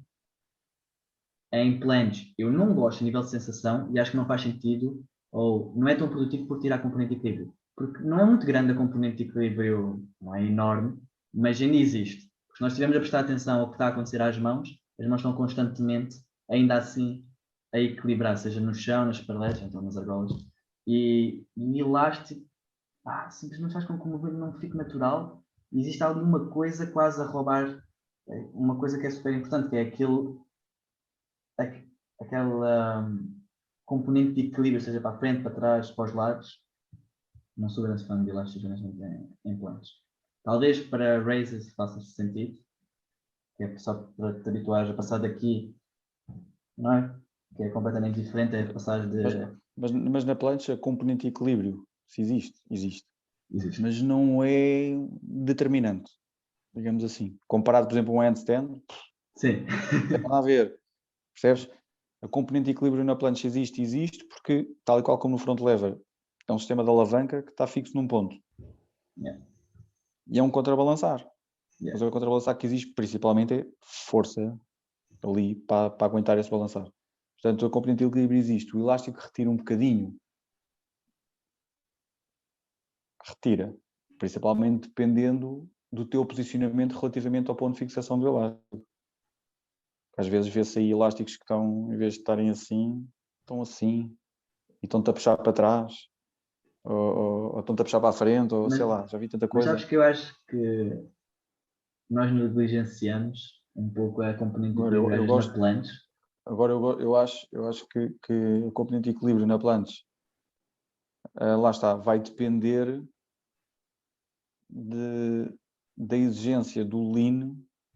Em planches eu não gosto a nível de sensação e acho que não faz sentido, ou não é tão produtivo por tirar a componente de equilíbrio. Porque não é muito grande a componente de equilíbrio, não é enorme, mas ainda existe. Porque se nós estivermos a prestar atenção ao que está a acontecer às mãos, as mãos estão constantemente, ainda assim, a equilibrar, seja no chão, nas paralelas, então nas argolas. E elástico, simplesmente faz com que o movimento não fique natural. Existe alguma coisa quase a roubar uma coisa que é super importante, que é aquela componente de equilíbrio, seja para a frente, para trás, para os lados. Não sou grande fã de elásticos em planches. Talvez para raises faça sentido, que é só para te habituares a passar daqui, não é? Que é completamente diferente, é passar de... Mas na plancha, a componente de equilíbrio, se existe. Existe. Mas não é determinante, digamos assim. Comparado, por exemplo, a um handstand, sim. Não tem nada a ver, percebes? A componente de equilíbrio na plancha existe porque, tal e qual como no front lever, é um sistema de alavanca que está fixo num ponto. Yeah. E é um contrabalançar. Yeah. Mas o contrabalançar que existe principalmente é força ali para aguentar esse balançar. Portanto, a componente de equilíbrio existe. O elástico retira um bocadinho. Retira. Principalmente dependendo do teu posicionamento relativamente ao ponto de fixação do elástico. Às vezes vê-se aí elásticos que estão, em vez de estarem assim, estão assim. E estão-te a puxar para trás. Ou estão-te a puxar para a frente. Ou sei lá, já vi tanta coisa. Mas sabes que eu acho que nós negligenciamos um pouco a componente de equilíbrio na planche. Agora eu acho que o componente de equilíbrio na planche, lá está, vai depender da exigência do lean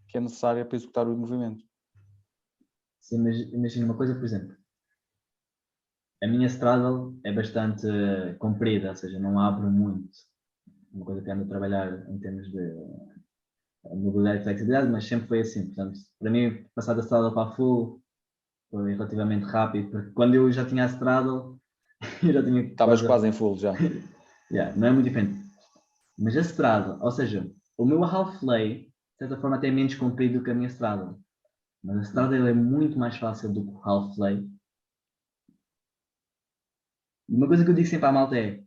que é necessária para executar o movimento. Se imagina uma coisa, por exemplo, a minha straddle é bastante comprida, ou seja, não abro muito. Uma coisa que ando a trabalhar em termos de mobilidade e flexibilidade, mas sempre foi assim. Portanto, para mim, passar da straddle para a full foi relativamente rápido, porque quando eu já tinha a straddle, eu já tinha Estavas quase em full já. Yeah, não é muito diferente. Mas a straddle, ou seja, o meu half lay, de certa forma, até é menos comprido do que a minha straddle. Mas a straddle é muito mais fácil do que o half lay. Uma coisa que eu digo sempre à malta é: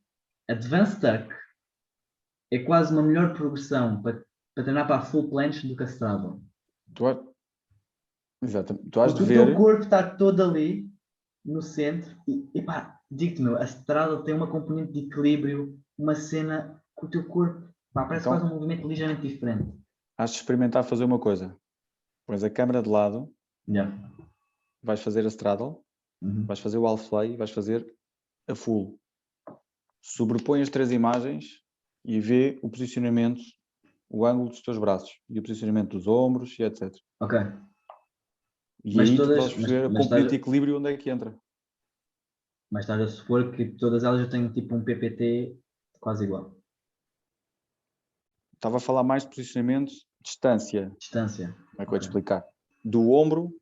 Advanced Tuck é quase uma melhor progressão para treinar para a full planche do que a straddle. Exatamente. Tu has Porque de o teu ver. corpo está todo ali no centro e pá, digo-te, meu, a straddle tem uma componente de equilíbrio, uma cena que o teu corpo, pá, parece quase um Então, movimento ligeiramente diferente. has de experimentar fazer uma coisa. Pões a câmera de lado, Yeah. vais fazer a straddle, vais fazer o half lay, vais fazer a full. Sobrepõe as 3 imagens e vê o posicionamento, o ângulo dos teus braços e o posicionamento dos ombros e etc. Ok. E Mas aí tu todas, podes perceber a componente de equilíbrio onde é que entra. mas estás a supor que todas elas eu tenho tipo um PPT quase igual. Estava a falar mais de posicionamento, distância. Distância. Como é que eu vou te explicar? Do ombro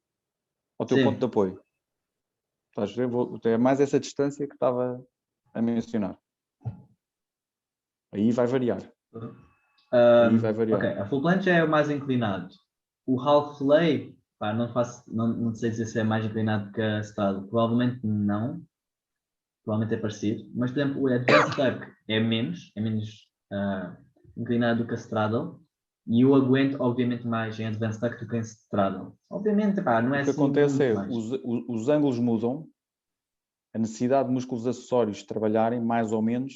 ao teu ponto de Sim. apoio. Estás a ver? É mais essa distância que estava a mencionar. Aí vai variar. Aí vai Ok, variar. a full planche é o mais inclinado. O half lay, pá, não sei dizer se é mais inclinado que a straddle. Provavelmente não. Provavelmente é parecido. Mas, por exemplo, o advanced tuck é menos inclinado do que a straddle. E eu aguento, obviamente, mais em advanced tuck do que em straddle. Obviamente, pá, não é O que assim acontece muito é, mais. os ângulos mudam, a necessidade de músculos acessórios trabalharem mais ou menos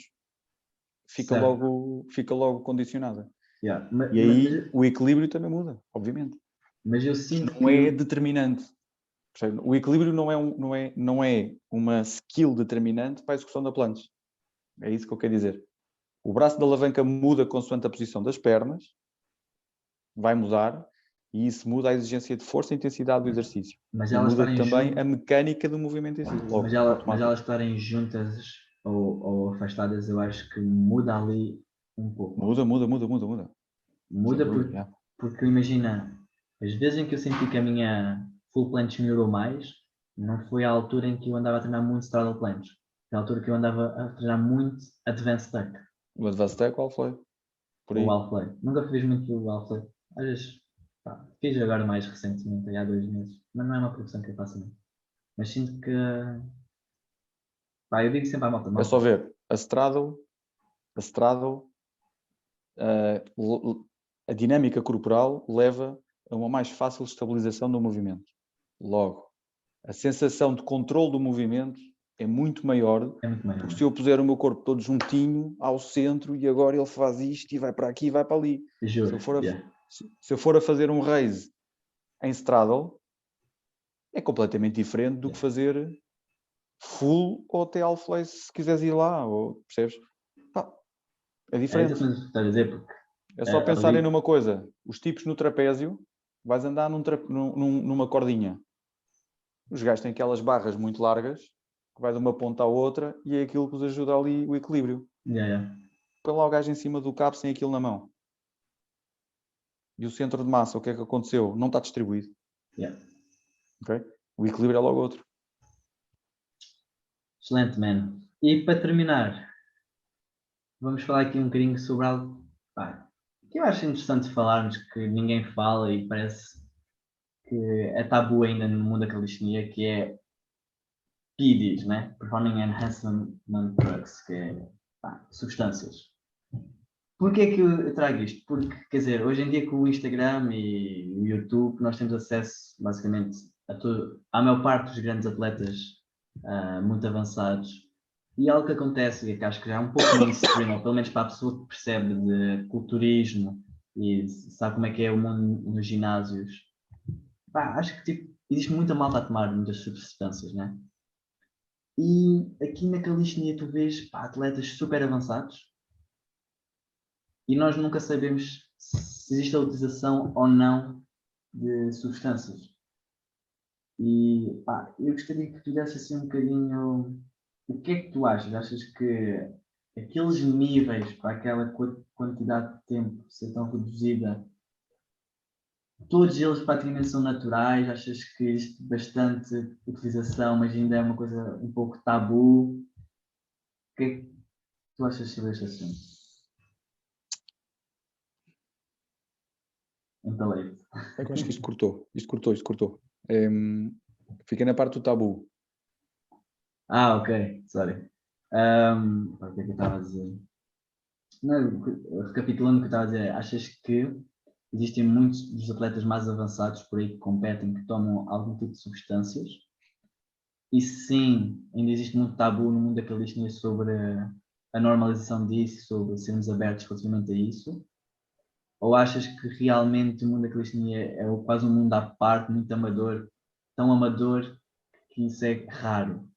fica Certo. logo condicionada. Yeah. E aí o equilíbrio também muda, obviamente. Mas eu sinto Não é que. determinante. O equilíbrio não é uma skill determinante para a execução da planche. É isso que eu quero dizer. O braço da alavanca muda consoante a posição das pernas, vai mudar, e isso muda a exigência de força e intensidade do exercício. Mas E elas muda estarem também a juntas. mecânica do movimento em si, logo, Mas automático. elas estarem juntas ou afastadas, eu acho que muda ali um pouco. Muda. Sem Muda dúvida, yeah. porque imagina, as vezes em que eu senti que a minha full planche melhorou mais, não foi a altura em que eu andava a treinar muito straddle planche. Foi a altura que eu andava a treinar muito advanced tuck O Advanced Tech, qual foi? Por ou aí. half play. Nunca fiz muito o half play. Às vezes, pá, fiz agora mais recentemente, há 2 meses. Mas não é uma produção que eu faço muito. Mas sinto que, pá, eu digo sempre à malta, É só malta. ver, a straddle, a dinâmica corporal leva a uma mais fácil estabilização do movimento. Logo, a sensação de controle do movimento é muito maior, É muito maior. porque se eu puser o meu corpo todo juntinho ao centro e agora ele faz isto e vai para aqui e vai para ali. Juro. Se eu for a fazer um raise em straddle, é completamente diferente do que fazer full ou até half lay se quiseres ir lá, ou, percebes? Pá, é É diferente. exatamente o que estás a dizer, porque É só pensarem ali, numa coisa, os tipos no trapézio, vais andar numa cordinha. Os gajos têm aquelas barras muito largas, que vai de uma ponta à outra, e é aquilo que os ajuda ali o equilíbrio. yeah. Põe lá o gajo em cima do cabo sem aquilo na mão. E o centro de massa, o que é que aconteceu? Não está distribuído. Yeah. Okay? O equilíbrio é logo outro. Excelente, man. E para terminar, vamos falar aqui um bocadinho sobre algo, pá, que eu acho interessante falarmos, que ninguém fala e parece que é tabu ainda no mundo da calistenia, que é PEDs, né? Performing Enhancement Drugs, que é, pá, substâncias. Porquê é que eu trago isto? Porque, quer dizer, hoje em dia com o Instagram e o YouTube nós temos acesso basicamente à maior parte dos grandes atletas muito avançados. E algo que acontece, e que acho que já é um pouco mainstream, ou pelo menos para a pessoa que percebe de culturismo e sabe como é que é o mundo nos ginásios, pá, acho que tipo, existe muita malta a tomar muitas substâncias, né? E aqui na calistenia tu vês pá, atletas super avançados e nós nunca sabemos se existe a utilização ou não de substâncias. E pá, eu gostaria que tu desse assim um bocadinho o que é que tu achas? Achas que aqueles níveis para aquela quantidade de tempo ser tão reduzida, todos eles praticamente são naturais? Achas que existe bastante utilização, mas ainda é uma coisa um pouco tabu? O que é que tu achas sobre este assunto? Entalei-te. É que eu acho que isto cortou. Fica na parte do tabu. Ah, ok, sorry. O que é que eu estava a dizer? Não, recapitulando o que eu estava a dizer, achas que existem muitos dos atletas mais avançados por aí que competem, que tomam algum tipo de substâncias? E sim, ainda existe muito tabu no mundo da calistenia sobre a normalização disso, sobre sermos abertos relativamente a isso? Ou achas que realmente o mundo da calistenia é quase um mundo à parte, muito amador, tão amador que isso é raro?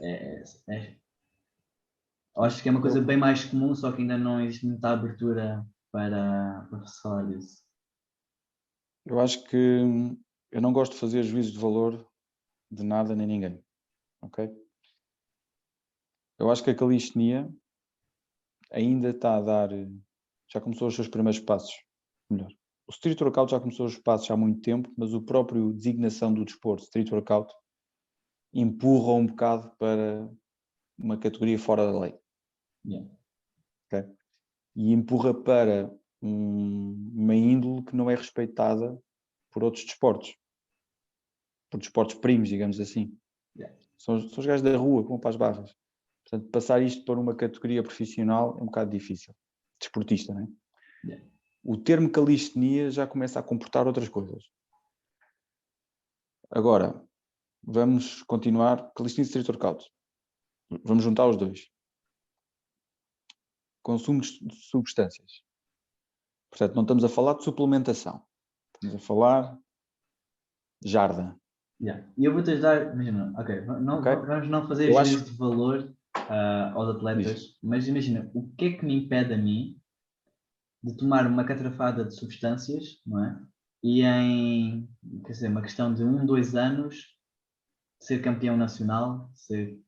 É, é, eu acho que é uma coisa Eu, bem mais comum, só que ainda não existe muita abertura para se falar disso. eu acho que eu não gosto de fazer juízo de valor de nada nem ninguém, ok? Eu acho que a calistenia ainda está a dar, já começou os seus primeiros passos, melhor. O street workout já começou os passos há muito tempo, mas o próprio designação do desporto, street workout, empurra um bocado para uma categoria fora da lei, Yeah. ok? E empurra para uma índole que não é respeitada por outros desportos, por desportos primos, digamos assim. Yeah. São os gajos da rua que vão para as barras. Portanto, passar isto para uma categoria profissional é um bocado difícil. Desportista, não é? Yeah. O termo calistenia já começa a comportar outras coisas. Agora, vamos continuar. Calistenia e street workout. Vamos juntar os dois. Consumo de substâncias. Portanto, não estamos a falar de suplementação. Estamos a falar jarda. Yeah. E eu vou-te ajudar, imagina, ok, Ok? vamos não fazer Eu acho juízo de valor aos diz, atletas, mas imagina, o que é que me impede a mim de tomar uma catrafada de substâncias, não é? E em, quer dizer, uma questão de 1, 2 anos, ser campeão nacional, ser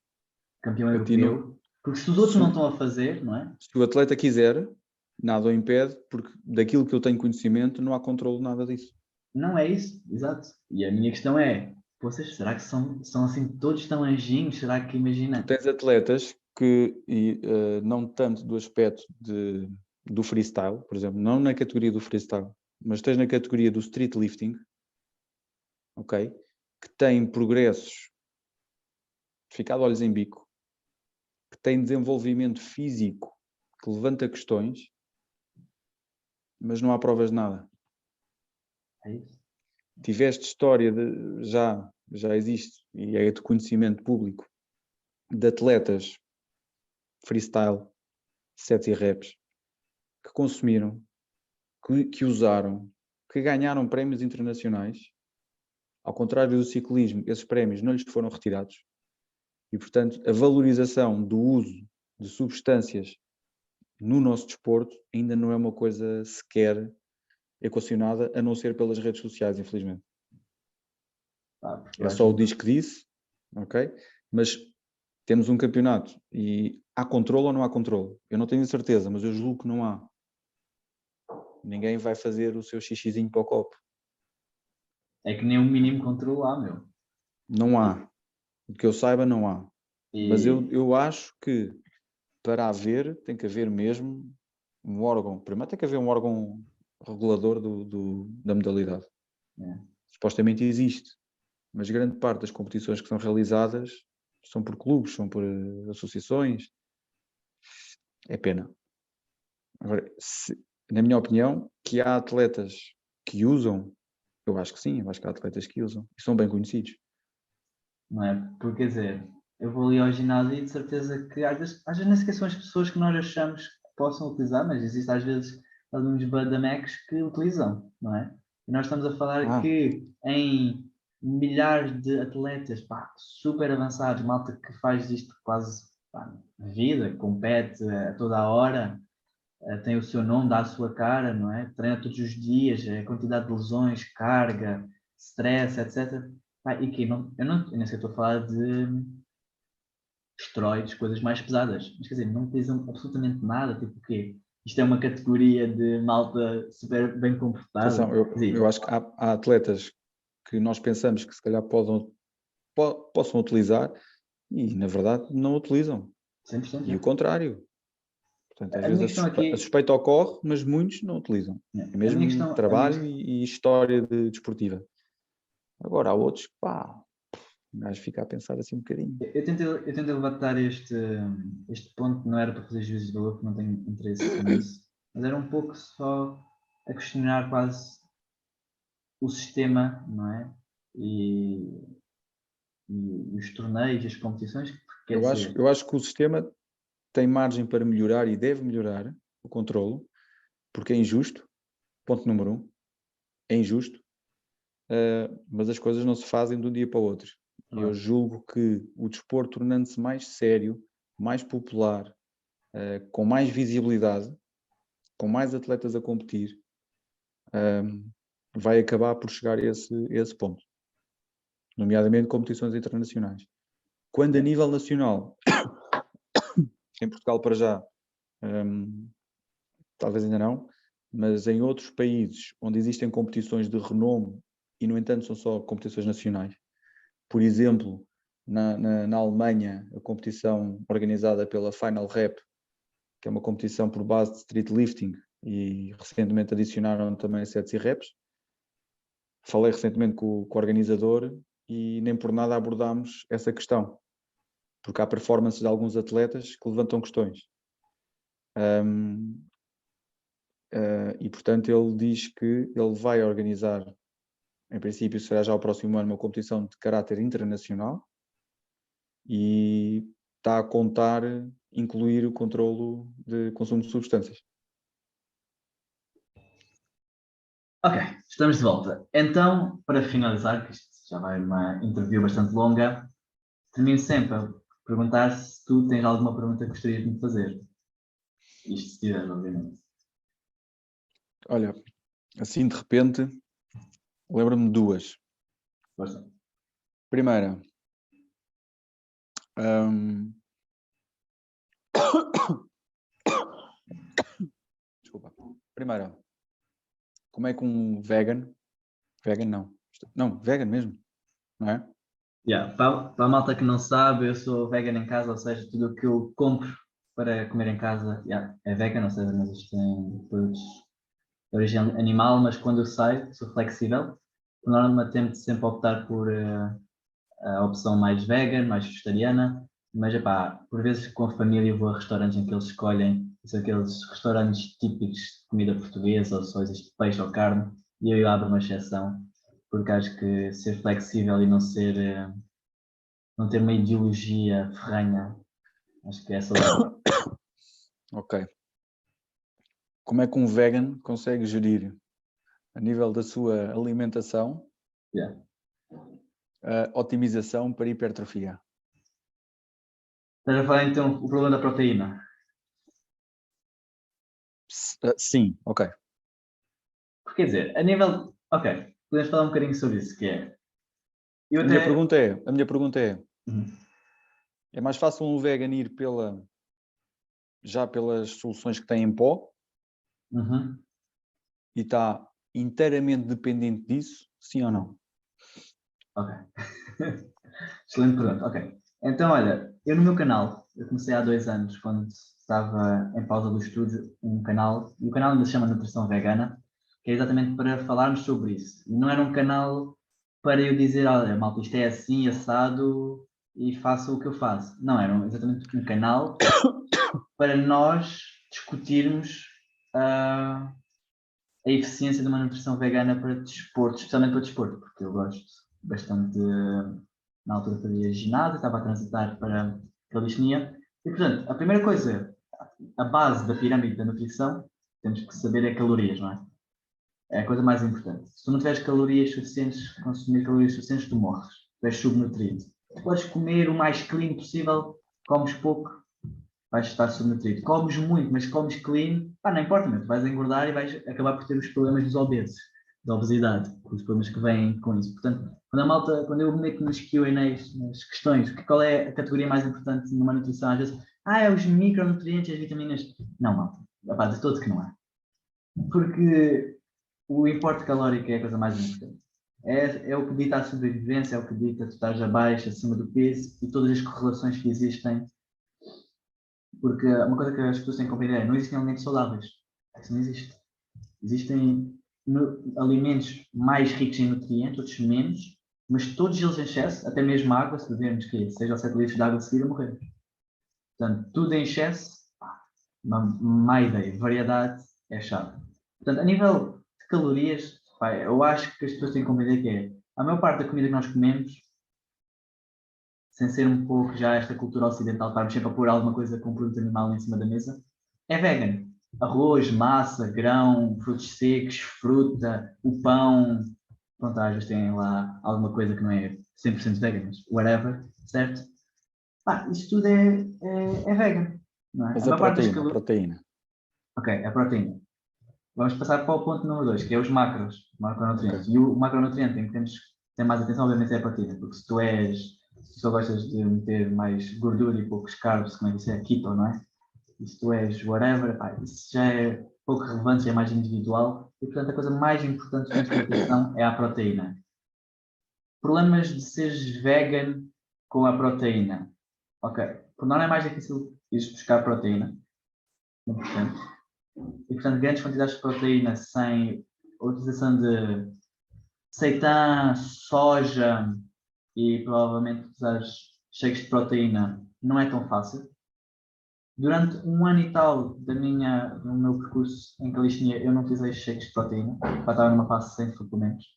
campeão a ti não, europeu, porque se os outros não estão a fazer, não é? se o atleta quiser, nada o impede, porque daquilo que eu tenho conhecimento não há controle de nada disso. Não é isso, exato. E a minha questão é, vocês, será que são assim, todos tão anjinhos? Será que, Tu imagina, tens atletas que, não tanto do aspecto do freestyle, por exemplo, não na categoria do freestyle, mas tens na categoria do street lifting, ok? Que têm progressos, ficado olhos em bico, que têm desenvolvimento físico, que levanta questões, mas não há provas de nada. é isso? Tiveste história já existe, e é de conhecimento público, de atletas freestyle, sets e reps, que consumiram, que usaram, que ganharam prémios internacionais. Ao contrário do ciclismo, esses prémios não lhes foram retirados. E, portanto, a valorização do uso de substâncias no nosso desporto ainda não é uma coisa sequer equacionada, a não ser pelas redes sociais, infelizmente. Porque eu É acho só o que diz que disse, ok? Mas temos um campeonato e há controle ou não há controle? Eu não tenho certeza, mas eu julgo que não há. Ninguém vai fazer o seu xixizinho para o copo. é que nem o mínimo controle lá, meu. Não há. O que eu saiba, não há. Mas E, eu acho que para haver, tem que haver mesmo um órgão. Primeiro tem que haver um órgão regulador da modalidade. é, Supostamente existe, mas grande parte das competições que são realizadas são por clubes, são por associações. É pena. Agora, na minha opinião, que há atletas que usam, eu acho que sim, eu acho que há atletas que usam e são bem conhecidos. não é? Porque, quer dizer, eu vou ali ao ginásio e de certeza que às vezes nem sequer são as pessoas que nós achamos que possam utilizar, mas existe às vezes alguns badamecs que utilizam, não é? E nós estamos a falar Ah, que em milhares de atletas, pá, super avançados, malta que faz isto quase, pá, na vida, compete a toda a hora, tem o seu nome, dá a sua cara, não é? Treina todos os dias, a quantidade de lesões, carga, stress, etc. Pá, e que não, eu nem sei, estou a falar de esteroides, coisas mais pesadas, mas quer dizer, não utilizam absolutamente nada, tipo o quê? Isto é uma categoria de malta super bem comportada. Atenção, eu acho que há atletas que nós pensamos que se calhar possam utilizar e, na verdade, não utilizam. 100%. E o contrário. Portanto, às A minha vezes questão aqui, a suspeita ocorre, mas muitos não utilizam. É a minha mesmo questão, trabalho e história desportiva. Agora, há outros que, pá, o gajo fica a pensar assim um bocadinho. eu tentei levantar este ponto, não era para fazer juízes de valor, porque não tenho interesse nisso, mas era um pouco só a questionar quase o sistema, não é? E os torneios, as competições, porque quer dizer, Eu acho que o sistema tem margem para melhorar e deve melhorar o controlo, porque é injusto, ponto número 1, é injusto, mas as coisas não se fazem de um dia para o outro. E eu julgo que o desporto, tornando-se mais sério, mais popular, com mais visibilidade, com mais atletas a competir, vai acabar por chegar a esse ponto, nomeadamente competições internacionais. Quando a nível nacional, em Portugal para já, talvez ainda não, mas em outros países onde existem competições de renome e, no entanto, são só competições nacionais. Por exemplo, na Alemanha, a competição organizada pela Final Rep, que é uma competição por base de street lifting, e recentemente adicionaram também sets e reps. Falei recentemente com o organizador e nem por nada abordámos essa questão, porque há performances de alguns atletas que levantam questões. E, portanto, ele diz que ele vai organizar, em princípio será já o próximo ano, uma competição de caráter internacional e está a contar incluir o controlo de consumo de substâncias. ok, estamos de volta. Então, para finalizar, que isto já vai uma interview bastante longa, termino sempre a perguntar se tu tens alguma pergunta que gostarias de me fazer. Isto se tiver, obviamente. Olha, assim de repente, lembro-me de duas. Força. Primeira, desculpa. Primeira, como é que um vegan não, vegan mesmo, não é? Yeah. Para a malta que não sabe, eu sou vegan em casa, ou seja, tudo o que eu compro para comer em casa é vegan, ou seja, mas isto tem produtos de origem animal, mas quando eu saio, sou flexível. Por norma, tento sempre optar por a opção mais vegan, mais vegetariana, mas epá, por vezes com a família vou a restaurantes em que eles escolhem, são aqueles restaurantes típicos de comida portuguesa, ou só existe peixe ou carne, e eu abro uma exceção, porque acho que ser flexível e não ter uma ideologia ferranha, acho que é saudável. Ok. Como é que um vegan consegue gerir, a nível da sua alimentação, Yeah. a otimização para hipertrofia? Estás a falar então o problema da proteína? Sim, ok. Porque quer dizer, a nível. Ok, podemos falar um bocadinho sobre isso, que é. Eu A minha até. pergunta é, Uhum. é mais fácil um vegan ir já pelas soluções que tem em pó Uhum. e está inteiramente dependente disso, sim ou não? Ok. Excelente pergunta. Ok. Então, olha, eu no meu canal, eu comecei há 2 anos, quando estava em pausa do estúdio, um canal, e o canal ainda se chama Nutrição Vegana, que é exatamente para falarmos sobre isso. E não era um canal para eu dizer, olha, malta, isto é assim, assado, e faço o que eu faço. Não, era exatamente um canal para nós discutirmos a eficiência de uma nutrição vegana para desporto, especialmente para desporto, porque eu gosto bastante na altura fazia ginásio, estava a transitar para a calistenia. E, portanto, a primeira coisa, a base da pirâmide da nutrição, temos que saber é calorias, não é? é a coisa mais importante. Se tu não tiveres calorias suficientes, consumir calorias suficientes, tu morres. Tu és subnutrido. Tu podes comer o mais clean possível, comes pouco, vais estar subnutrido. Comes muito, mas comes clean, não importa, tu vais engordar e vais acabar por ter os problemas dos obesos, da obesidade, os problemas que vêm com isso. Portanto, quando eu me meto nos Q&As, nas questões, qual é a categoria mais importante numa nutrição, às vezes, é os micronutrientes, as vitaminas. Não, malta, de todo que não é. Porque o importe calórico é a coisa mais importante. É o que dita a sobrevivência, é o que dita tu estás abaixo, acima do peso e todas as correlações que existem. Porque uma coisa que as pessoas têm que compreender é não existem alimentos saudáveis. Isso não existe. Existem alimentos mais ricos em nutrientes, outros menos, mas todos eles em excesso, até mesmo a água, se bebermos que 6 ou 7 litros de água a seguir a morrer. Portanto, tudo em excesso, uma má ideia. Variedade é chave. Portanto, a nível de calorias, eu acho que as pessoas têm que compreender que é a maior parte da comida que nós comemos, sem ser um pouco já esta cultura ocidental, estarmos sempre a pôr alguma coisa com produto animal em cima da mesa, é vegan. Arroz, massa, grão, frutos secos, fruta, o pão. Pronto, às vezes tem lá alguma coisa que não é 100% vegan, mas whatever, certo? Isso tudo é vegan. Não é? Mas a proteína. Ok, a proteína. Vamos passar para o ponto número 2, que é os macronutrientes. Okay. E o macronutriente em que temos que ter mais atenção, obviamente, é a proteína, porque se tu gostas de meter mais gordura e poucos carbs, como é que isso é? Keto, não é? E se tu és whatever, isso já é pouco relevante, já é mais individual. E, portanto, a coisa mais importante que temos que ter atenção é a proteína. Problemas de seres vegan com a proteína. Ok, por não é mais difícil ir buscar proteína. Importante. E, portanto, grandes quantidades de proteína sem a utilização de seitã, soja e provavelmente usares shakes de proteína não é tão fácil. Durante um ano e tal no meu percurso em calistenia, eu não utilizei shakes de proteína, para estar numa fase sem suplementos.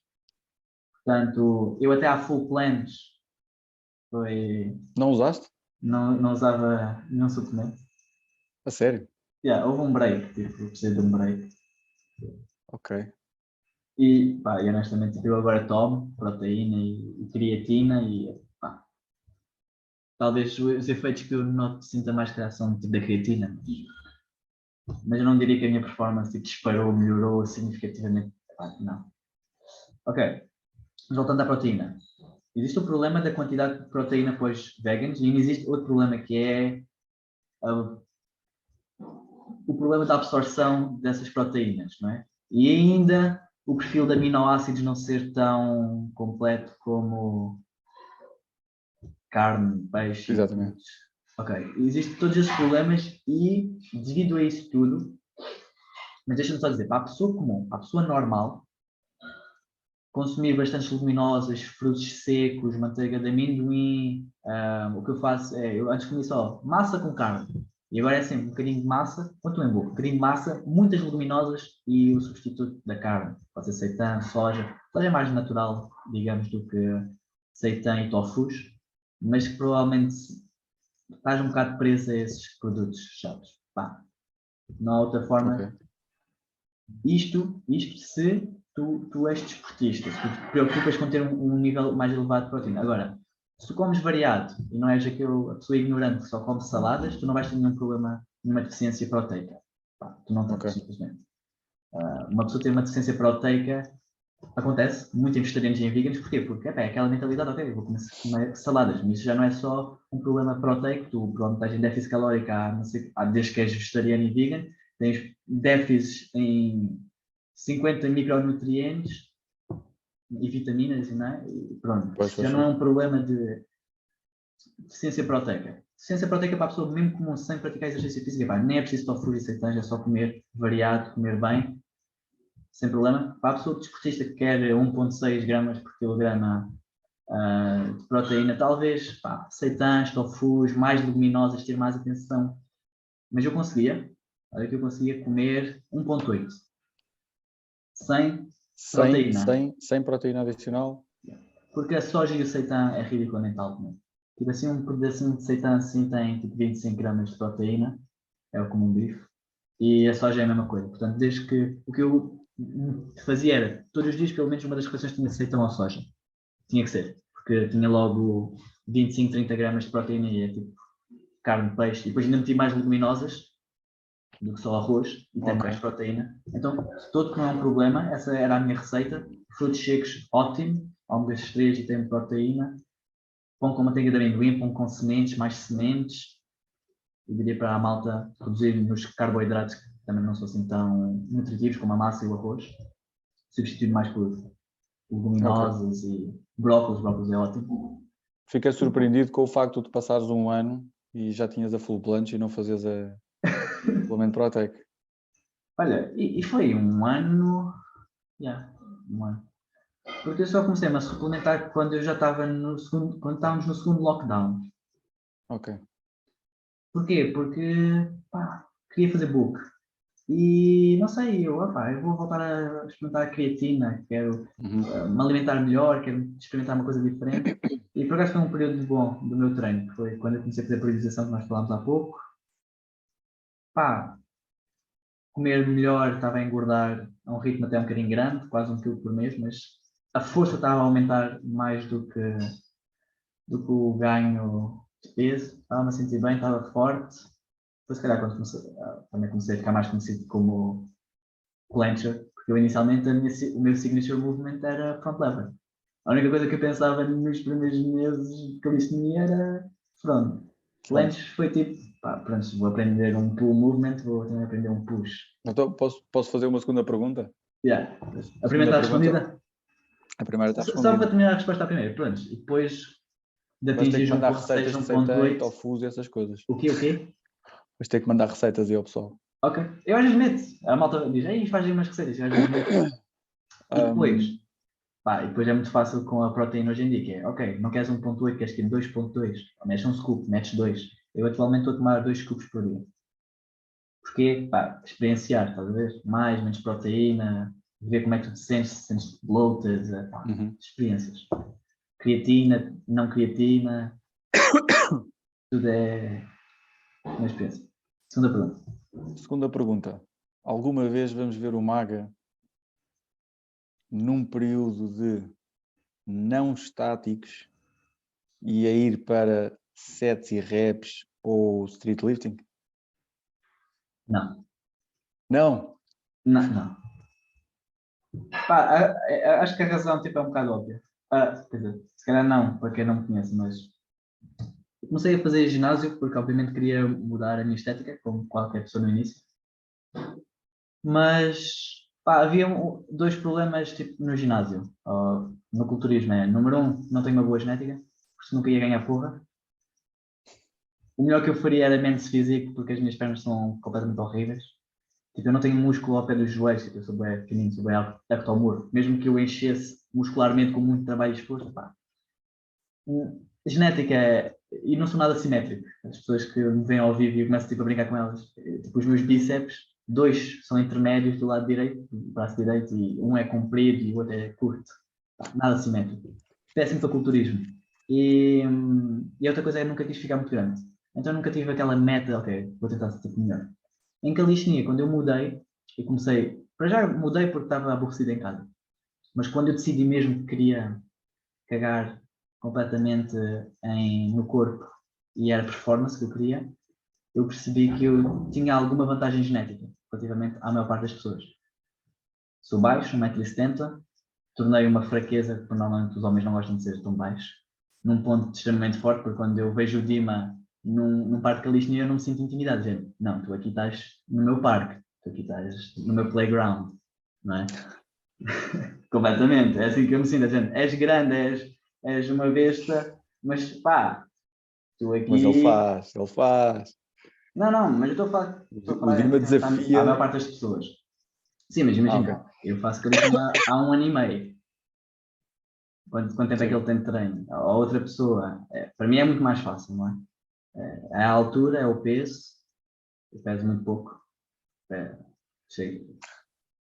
Portanto, eu até há full plans Não usaste? Não usava nenhum suplemento. A sério? Houve um break, eu precisei de um break. Ok. E honestamente eu agora tomo proteína e creatina e talvez os efeitos que eu noto sinta mais que são tipo da creatina, mas eu não diria que a minha performance disparou, melhorou significativamente. Não. Ok, mas voltando à proteína. Existe o problema da quantidade de proteína para os veganos e existe outro problema que é o problema da absorção dessas proteínas, não é? E ainda o perfil de aminoácidos não ser tão completo como carne, peixe. Exatamente. Ok, existem todos esses problemas e devido a isso tudo, mas deixa-me só dizer, para a pessoa comum, para a pessoa normal, consumir bastantes leguminosas, frutos secos, manteiga de amendoim, o que eu faço é, eu antes comia só massa com carne, e agora é sempre um bocadinho de massa, quanto em boca, um bocadinho de massa, muitas leguminosas e o substituto da carne, pode ser seitã, soja é mais natural, digamos, do que seitã e tofus, mas que provavelmente estás um bocado preso a esses produtos chatos. Não há outra forma. Okay. Isto se tu és desportista, se tu te preocupas com ter um nível mais elevado de proteína. Agora, se tu comes variado e não és a pessoa ignorante que só come saladas, tu não vais ter nenhum problema, nenhuma deficiência proteica. Tu não tens, simplesmente. Uma pessoa ter uma deficiência proteica acontece muito em vegetarianos e em veganos. Porquê? Porque é aquela mentalidade, ok, eu vou comer saladas, mas isso já não é só um problema proteico, tu provavelmente estás em déficit calórico desde que és vegetariano e vegan, tens déficits em 50 micronutrientes e vitaminas, não é? E pronto, já não é um problema de deficiência proteica. Deficiência proteica para a pessoa mesmo comum, sem praticar exercício físico, nem é preciso tofu e seitãs, é só comer variado, comer bem, sem problema. Para a pessoa desportista que quer 1,6 gramas por quilograma de proteína, talvez seitãs, tofus, mais leguminosas, ter mais atenção. Mas eu conseguia comer 1,8 sem proteína. Sem proteína adicional? Porque a soja e o seitã é ridiculamente alto. Tipo assim, um pedacinho de seitã assim tem tipo 25 gramas de proteína, é o comum bife, e a soja é a mesma coisa. Portanto, desde que o que eu fazia era, todos os dias, pelo menos uma das refeições tinha que ser tão ao soja. Tinha que ser, porque tinha logo 25, 30 gramas de proteína e é tipo carne, peixe, e depois ainda meti mais leguminosas do que só arroz, e tem mais proteína. Então, todo que não é um problema, essa era a minha receita. Frutos secos, ótimo, ômegas 3 e tem proteína. Pão com manteiga de amendoim, pão com sementes, mais sementes. Eu diria para a malta reduzir nos carboidratos, que também não são assim tão nutritivos como a massa e o arroz. Substituir mais por leguminosas e brócolis. Brócolis é ótimo. Fiquei surpreendido com o facto de passares um ano e já tinhas a full plunge e não fazias a suplemento proteico. Olha, e foi um ano. Yeah, um ano. Porque eu só comecei a suplementar quando eu já estava no segundo, quando estávamos no segundo lockdown. Ok. Porquê? Porque queria fazer book. E não sei, eu vou voltar a experimentar a creatina, quero me alimentar melhor, quero experimentar uma coisa diferente. E por acaso foi um período bom do meu treino, que foi quando eu comecei a fazer a periodização que nós falámos há pouco. Pá, comer melhor, estava a engordar a um ritmo até um bocadinho grande, quase 1 quilo por mês, mas a força estava a aumentar mais do que o ganho de peso. Estava-me a sentir bem, estava forte. Depois, se calhar, quando também comecei a ficar mais conhecido como clencher, porque eu inicialmente o meu signature movement era front lever. A única coisa que eu pensava nos primeiros meses de calistenia era front. Clench foi tipo, pronto, vou aprender um pull movement, vou também aprender um push. Então, posso fazer uma segunda pergunta? Yeah. A primeira está respondida? A primeira está respondida. Só para terminar a resposta à primeira, pronto. E depois de atingir 1.6, 1.8. Tofu e essas coisas. O quê? Vais ter que mandar receitas aí ao pessoal. Ok. Eu às vezes meto. A malta diz, aí faz aí umas receitas. Eu às vezes meto. E depois é muito fácil com a proteína hoje em dia, que é, ok, não queres 1.8, queres ter 2.2. Metes um scoop, metes 2. Eu atualmente estou a tomar 2 scoops por dia. Porquê? Experienciar, estás a ver? Mais, menos proteína, ver como é que tu te sentes, se sentes bloated, experiências. Creatina, não creatina, tudo é uma experiência. Segunda pergunta. Alguma vez vamos ver o Maga num período de não estáticos e a ir para sets e reps ou street lifting? Não. Não? Não. Acho que a razão tipo, é um bocado óbvia. Quer dizer, se calhar não, para quem não me conhece, mas eu comecei a fazer ginásio porque obviamente queria mudar a minha estética, como qualquer pessoa no início. Mas havia dois problemas tipo, no ginásio, no culturismo. Número um, não tenho uma boa genética, por isso nunca ia ganhar porra. O melhor que eu faria era menos físico, porque as minhas pernas são completamente horríveis. Tipo, eu não tenho músculo ao pé dos joelhos, tipo, eu sou bem pequenino, sou bem ectomorfo. Mesmo que eu enchesse muscularmente com muito trabalho e esforço, genética e não sou nada simétrico. As pessoas que me veem ao vivo e eu começo tipo, a brincar com elas, tipo, os meus bíceps, 2 são intermédios do lado direito, do braço direito, e um é comprido e o outro é curto. Nada simétrico. Péssimo para culturismo. E outra coisa é que nunca quis ficar muito grande. Então nunca tive aquela meta, ok, vou tentar ser tipo melhor. Em calistenia, quando eu mudei, eu comecei, para já mudei porque estava aborrecido em casa. Mas quando eu decidi mesmo que queria cagar completamente no corpo e era performance que eu queria, eu percebi que eu tinha alguma vantagem genética relativamente à maior parte das pessoas. Sou baixo, 1,70 m, tornei uma fraqueza, porque normalmente os homens não gostam de ser tão baixos, num ponto extremamente forte, porque quando eu vejo o Dima num parque de calistenia eu não me sinto intimidado, gente. Não, tu aqui estás no meu parque, tu aqui estás no meu playground, não é? Completamente, é assim que eu me sinto, gente. És grande, és uma besta, mas tu aqui... Mas ele faz. Não, mas eu estou a falar O Dima desafia... à maior parte das pessoas. Sim, mas imagina, eu faço calistenia há 1 ano e meio. Quanto tempo é que ele tem de treino? A outra pessoa, para mim é muito mais fácil, não é? É a altura, é o peso, eu peso muito pouco. Chego.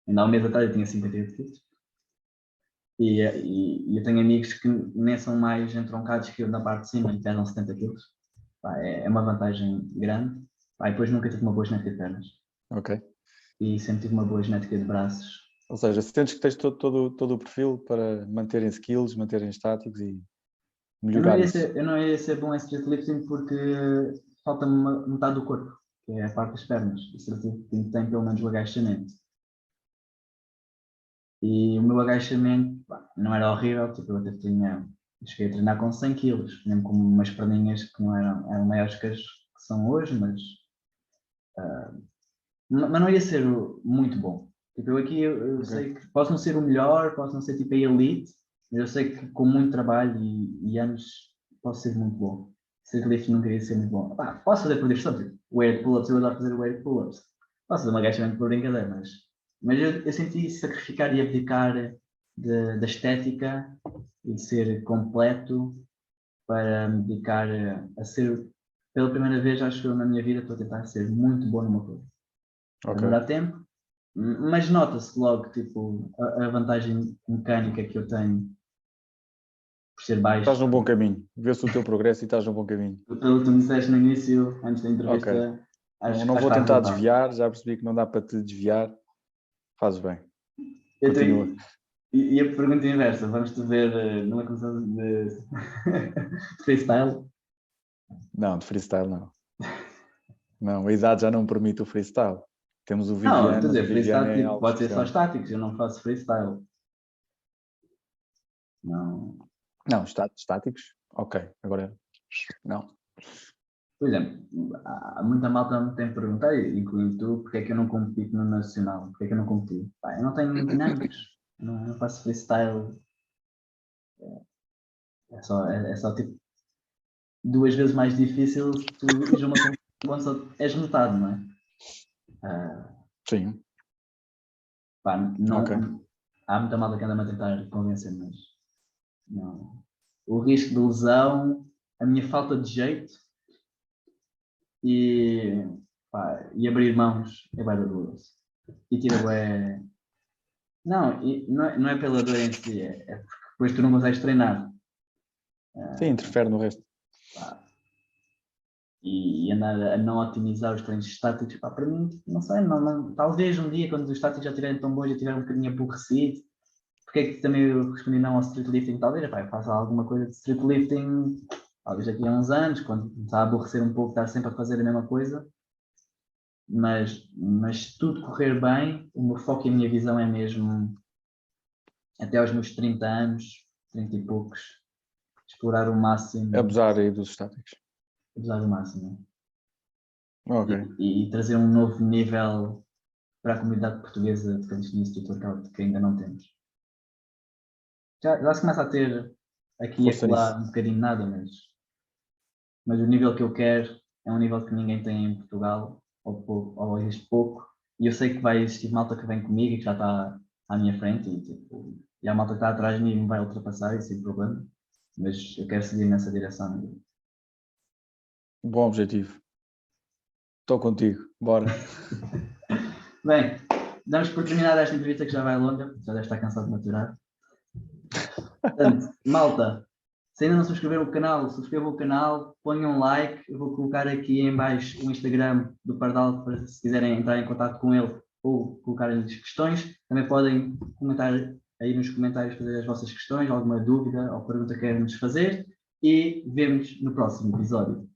Ainda há um mês atrás eu tinha 58 quilos. E eu tenho amigos que nem são mais entroncados que eu na parte de cima e pesam 70 quilos. É uma vantagem grande. E depois nunca tive uma boa genética de pernas. Ok. E sempre tive uma boa genética de braços, Ou seja, sentes que tens todo o perfil para manterem skills, manterem estáticos e melhorar isso. Eu não ia ser bom em street lifting porque falta-me metade do corpo, que é a parte das pernas. O street lifting tem pelo menos o agachamento. E o meu agachamento pá, não era horrível, tipo, eu até cheguei a treinar com 100 quilos, mesmo com umas perninhas que não eram maiores que as que são hoje, mas não ia ser muito bom. Tipo, eu aqui eu sei que posso não ser o melhor, posso não ser tipo a elite, mas eu sei que com muito trabalho e anos posso ser muito bom. Street lifting não queria ser muito bom. Pá, posso fazer por diversão, tipo, weight pull-ups, eu adoro fazer weight pull-ups. Posso fazer um agachamento por brincadeira, mas eu senti sacrificar e abdicar da estética e de ser completo para me dedicar a ser, pela primeira vez, acho que eu na minha vida estou a tentar ser muito bom numa coisa. Ok. Não dá tempo, mas nota-se logo tipo, a vantagem mecânica que eu tenho por ser baixo. Estás num bom caminho. Vê-se o teu progresso e estás num bom caminho. Pelo que tu me disseste no início, antes da Ok. entrevista, acho Não que vou faz tentar resultado. desviar, já percebi que não dá para te desviar. Fazes bem. Eu Continua. tenho, e a pergunta inversa, vamos te ver numa comissão de freestyle? Não, de freestyle não. Não, a idade já não permite o freestyle. Temos o Não, Viviane, estou a mas o dizer, Viviane freestyle é tipo, algo pode ser só especial. estáticos, eu não faço freestyle. Não. Não, estáticos? Ok, agora não. Por exemplo, há muita malta me tem perguntado, incluindo tu, porque é que eu não compito no nacional? Porque é que eu não competi? Pá, eu não tenho dinâmicos, eu não faço freestyle, é só tipo 2 vezes mais difícil se tu ires a uma competição quando só és metade, não é? Sim, Pá, ok. há muita malta que anda-me a tentar convencer, mas não. O risco de lesão, a minha falta de jeito e, e abrir mãos é bem doloroso. E tira bué. Não, não é pela dor em si, é porque depois tu não consegues treinar. Sim, interfere no resto. Pá, e andar a não otimizar os treinos estáticos, pá, para mim, não sei, talvez um dia, quando os estáticos já estiverem tão bons, já estiver um bocadinho aborrecido, porque é que também eu respondi não ao street lifting? Talvez, pá, eu faça alguma coisa de street lifting, talvez daqui a uns anos, quando começar a aborrecer um pouco, estar sempre a fazer a mesma coisa, mas se tudo correr bem, o meu foco e a minha visão é mesmo, até aos meus 30 anos, 30 e poucos, explorar o máximo, Abusar aí dos estáticos. abusar do máximo, Ok. e trazer um novo nível para a comunidade portuguesa de calistenia street workout que ainda não temos. Já se começa a ter aqui e Força acolá nisso. um bocadinho nada, mas o nível que eu quero é um nível que ninguém tem em Portugal, ou existe pouco, e eu sei que vai existir malta que vem comigo e que já está à minha frente, e a malta que está atrás de mim me vai ultrapassar, e sem problema, mas eu quero seguir nessa direção. Bom objetivo. Estou contigo. Bora. Bem, damos por terminada esta entrevista que já vai longa, já deve estar cansado de maturar. Portanto, malta, se ainda não subscreveram o canal, subscrevam o canal, ponham um like, eu vou colocar aqui em baixo o Instagram do Pardal para se quiserem entrar em contato com ele ou colocarem-lhes questões. Também podem comentar aí nos comentários, fazer as vossas questões, alguma dúvida ou pergunta que querem nos fazer e vemos no próximo episódio.